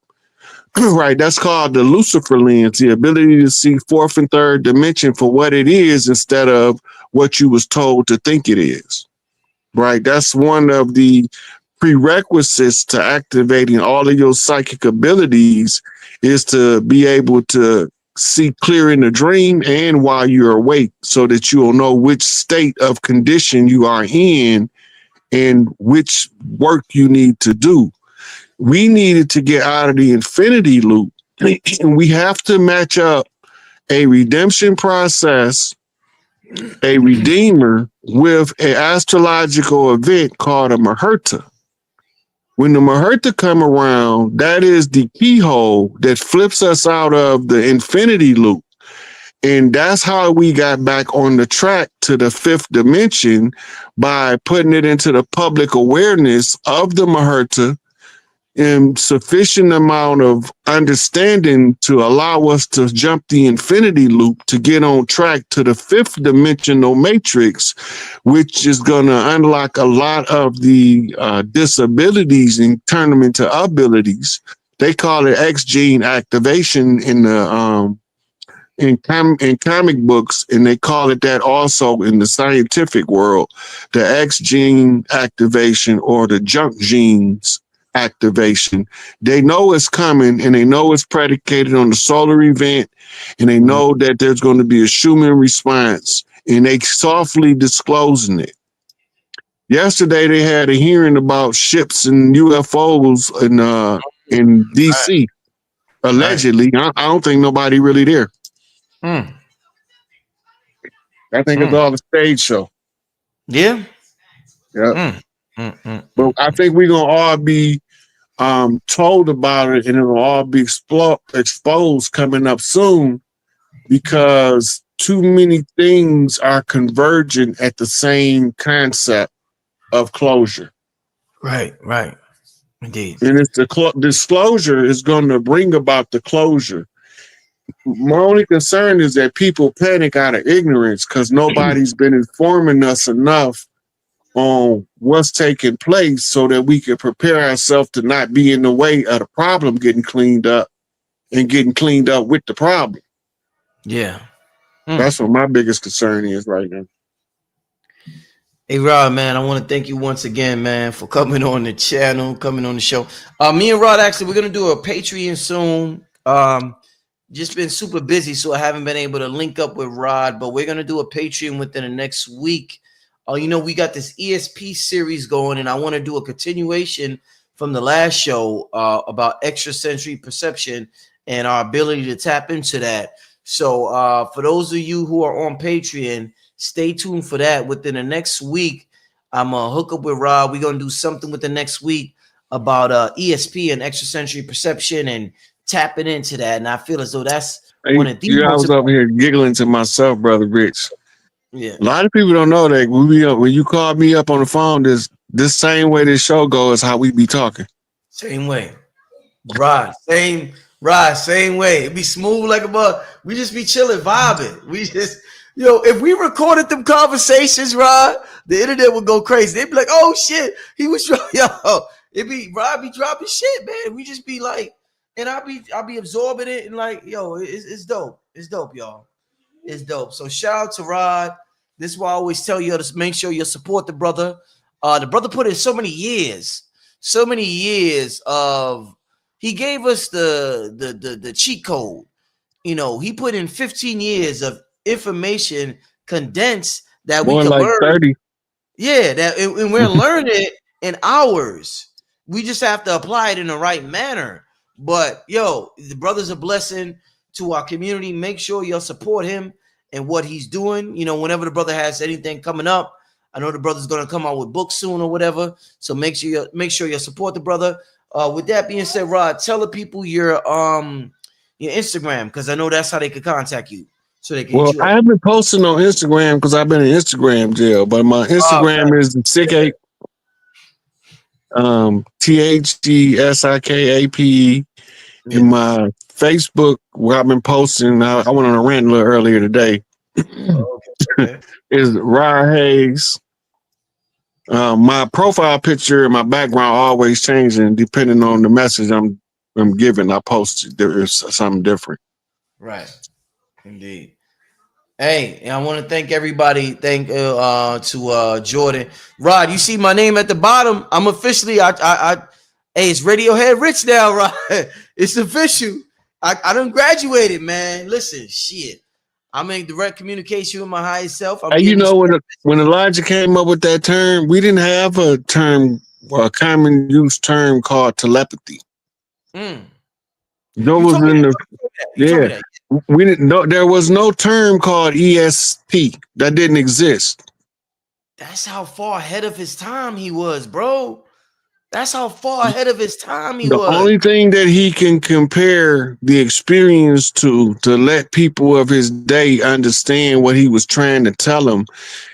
Right, that's called the Lucifer lens, the ability to see fourth and third dimension for what it is instead of what you was told to think it is. Right, that's one of the prerequisites to activating all of your psychic abilities, is to be able to see clear in the dream and while you're awake, so that you'll know which state of condition you are in and which work you need to do. We needed to get out of the infinity loop, and we have to match up a redemption process, a redeemer, with an astrological event called a Muhurta. When the Muhurta come around, that is the keyhole that flips us out of the infinity loop. And that's how we got back on the track to the fifth dimension, by putting it into the public awareness of the Muhurta in sufficient amount of understanding to allow us to jump the infinity loop to get on track to the fifth dimensional matrix, which is going to unlock a lot of the disabilities and turn them into abilities. They call it X gene activation in the in comic books, and they call it that also in the scientific world, the X gene activation or the junk genes activation. They know it's coming, and they know it's predicated on the solar event, and they know that there's going to be a Schumann response, and they softly disclosing it. Yesterday, they had a hearing about ships and UFOs in DC. Allegedly, I don't think nobody really there. I think it's all a stage show. Yeah. Yeah. But I think we're gonna all be told about it, and it'll all be exposed coming up soon, because too many things are converging at the same concept of closure. Right. Indeed. And it's the disclosure is going to bring about the closure. My only concern is that people panic out of ignorance because nobody's been informing us enough on what's taking place so that we can prepare ourselves to not be in the way of the problem getting cleaned up and getting cleaned up with the problem. Yeah. That's what my biggest concern is right now. Hey, Rod, man, I want to thank you once again, man, for coming on the channel, coming on the show. Me and Rod, actually, we're going to do a Patreon soon. Just been super busy, so I haven't been able to link up with Rod, but we're going to do a Patreon within the next week. We got this ESP series going, and I want to do a continuation from the last show about extrasensory perception and our ability to tap into that. So for those of you who are on Patreon, stay tuned for that. Within the next week, I'm going to hook up with Rob. We're going to do something with the next week about ESP and extrasensory perception and tapping into that. And I feel as though that's one of the I was over here giggling to myself, Brother Rich. Yeah. A lot of people don't know that when you call me up on the phone, this same way this show goes, how we be talking. Same way. Same way. It be smooth like a bug. We just be chilling, vibing. We just... if we recorded them conversations, Rod, the internet would go crazy. They'd be like, "Oh shit, he was it'd be Rod be dropping shit, man. We just be like, and I'll be absorbing it and like, it's dope. It's dope, y'all. It's dope. So shout out to Rod. This is why I always tell you to make sure you support the brother. The brother put in so many years of. He gave us the cheat code. He put in 15 years of information condensed that we can learn. 30. Yeah, and we're learning it in hours. We just have to apply it in the right manner. But the brother's a blessing to our community. Make sure you'll support him and what he's doing. Whenever the brother has anything coming up, I know the brother's gonna come out with books soon or whatever. So make sure you support the brother. With that being said, Rod, tell the people your Instagram, because I know that's how they could contact you. So they can I haven't been posting on Instagram because I've been in Instagram jail, but my Instagram is Sick8, THGSIKAPE. And my Facebook, where I've been posting, I went on a rant a little earlier today, is Rod Hayes. My profile picture and my background always changing depending on the message I'm giving. I post there is something different. Right. Indeed. Hey, and I want to thank everybody. Thank to Jordan. Rod, you see my name at the bottom. I'm officially hey, it's Radiohead Rich now, Rod. It's official. I done graduated, man. Listen, shit. I'm in direct communication with my higher self. When Elijah came up with that term, we didn't have a term, a common use term called telepathy. There was no term called ESP. That didn't exist. That's how far ahead of his time he was, bro. That's how far ahead of his time he was. The only thing that he can compare the experience to let people of his day understand what he was trying to tell them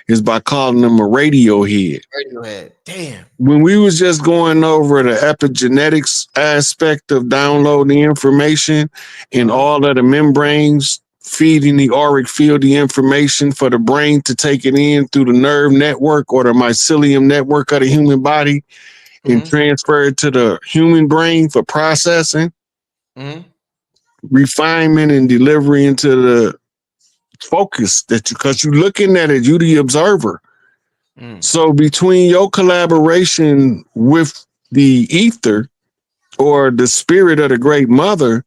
is by calling them a Radiohead. Radiohead. Damn. When we was just going over the epigenetics aspect of downloading the information and all of the membranes feeding the auric field the information for the brain to take it in through the nerve network or the mycelium network of the human body, and transfer it to the human brain for processing, refinement, and delivery into the focus because you're looking at it, you the observer. So between your collaboration with the ether or the spirit of the great mother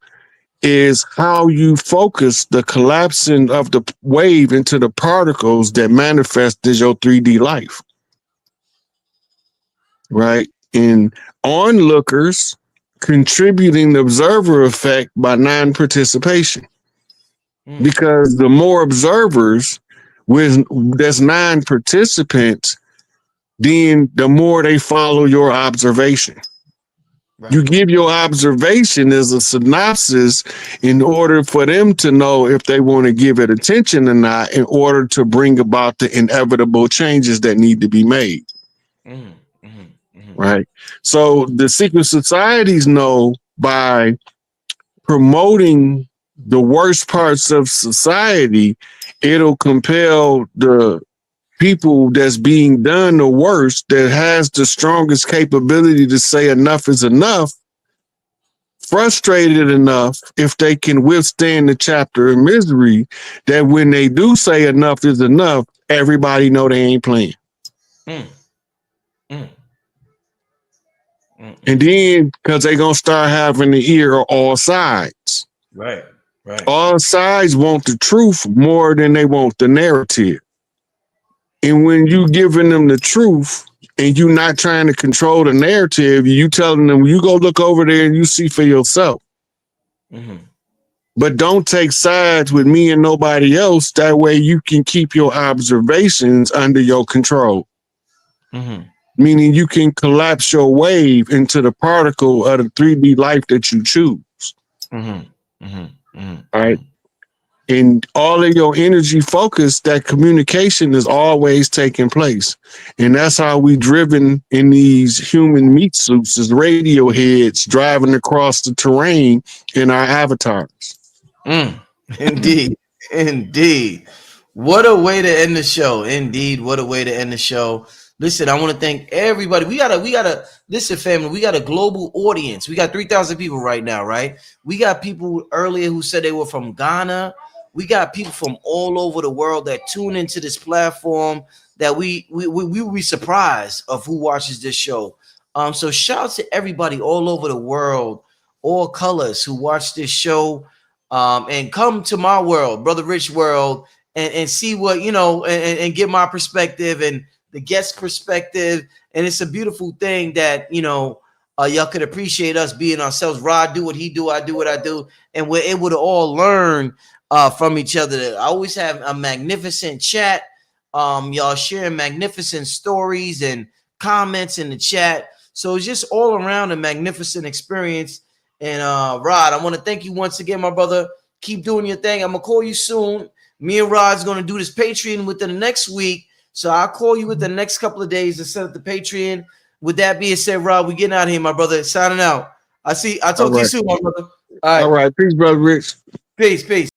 is how you focus the collapsing of the wave into the particles that manifest as your 3D life. Right? And onlookers contributing the observer effect by non-participation. Because the more observers there's non-participants, then the more they follow your observation. Right. You give your observation as a synopsis in order for them to know if they want to give it attention or not, in order to bring about the inevitable changes that need to be made. Right. So the secret societies know by promoting the worst parts of society, it'll compel the people that's being done the worst, that has the strongest capability to say enough is enough, frustrated enough, if they can withstand the chapter of misery, that when they do say enough is enough, everybody know they ain't playing. And then, because they gonna start having the ear of all sides. Right. All sides want the truth more than they want the narrative. And when you giving them the truth and you not trying to control the narrative, you telling them, you go look over there and you see for yourself. But don't take sides with me and nobody else. That way you can keep your observations under your control. Meaning you can collapse your wave into the particle of the 3D life that you choose. All right. And all of your energy focus, that communication is always taking place. And that's how we driven in these human meat suits as radio heads driving across the terrain in our avatars. Indeed. What a way to end the show. Indeed, what a way to end the show. Listen, I want to thank everybody. We gotta listen, family. We got a global audience. We got 3,000 people right now, right? We got people earlier who said they were from Ghana. We got people from all over the world that tune into this platform, that we will be surprised of who watches this show. So shout out to everybody all over the world, all colors, who watch this show, and come to my world, Brother Rich world, and see what, and get my perspective and the guest perspective. And it's a beautiful thing that, y'all could appreciate us being ourselves. Rod do what he do, I do what I do, and we're able to all learn from each other. I always have a magnificent chat. Y'all sharing magnificent stories and comments in the chat. So it's just all around a magnificent experience. And Rod, I want to thank you once again, my brother. Keep doing your thing. I'm gonna call you soon. Me and Rod's gonna do this Patreon within the next week. So I'll call you within the next couple of days to set up the Patreon. With that being said, Rod, we getting out of here, my brother. Signing out. I'll talk to you soon, my brother. All right. Peace, Brother Rich. Peace.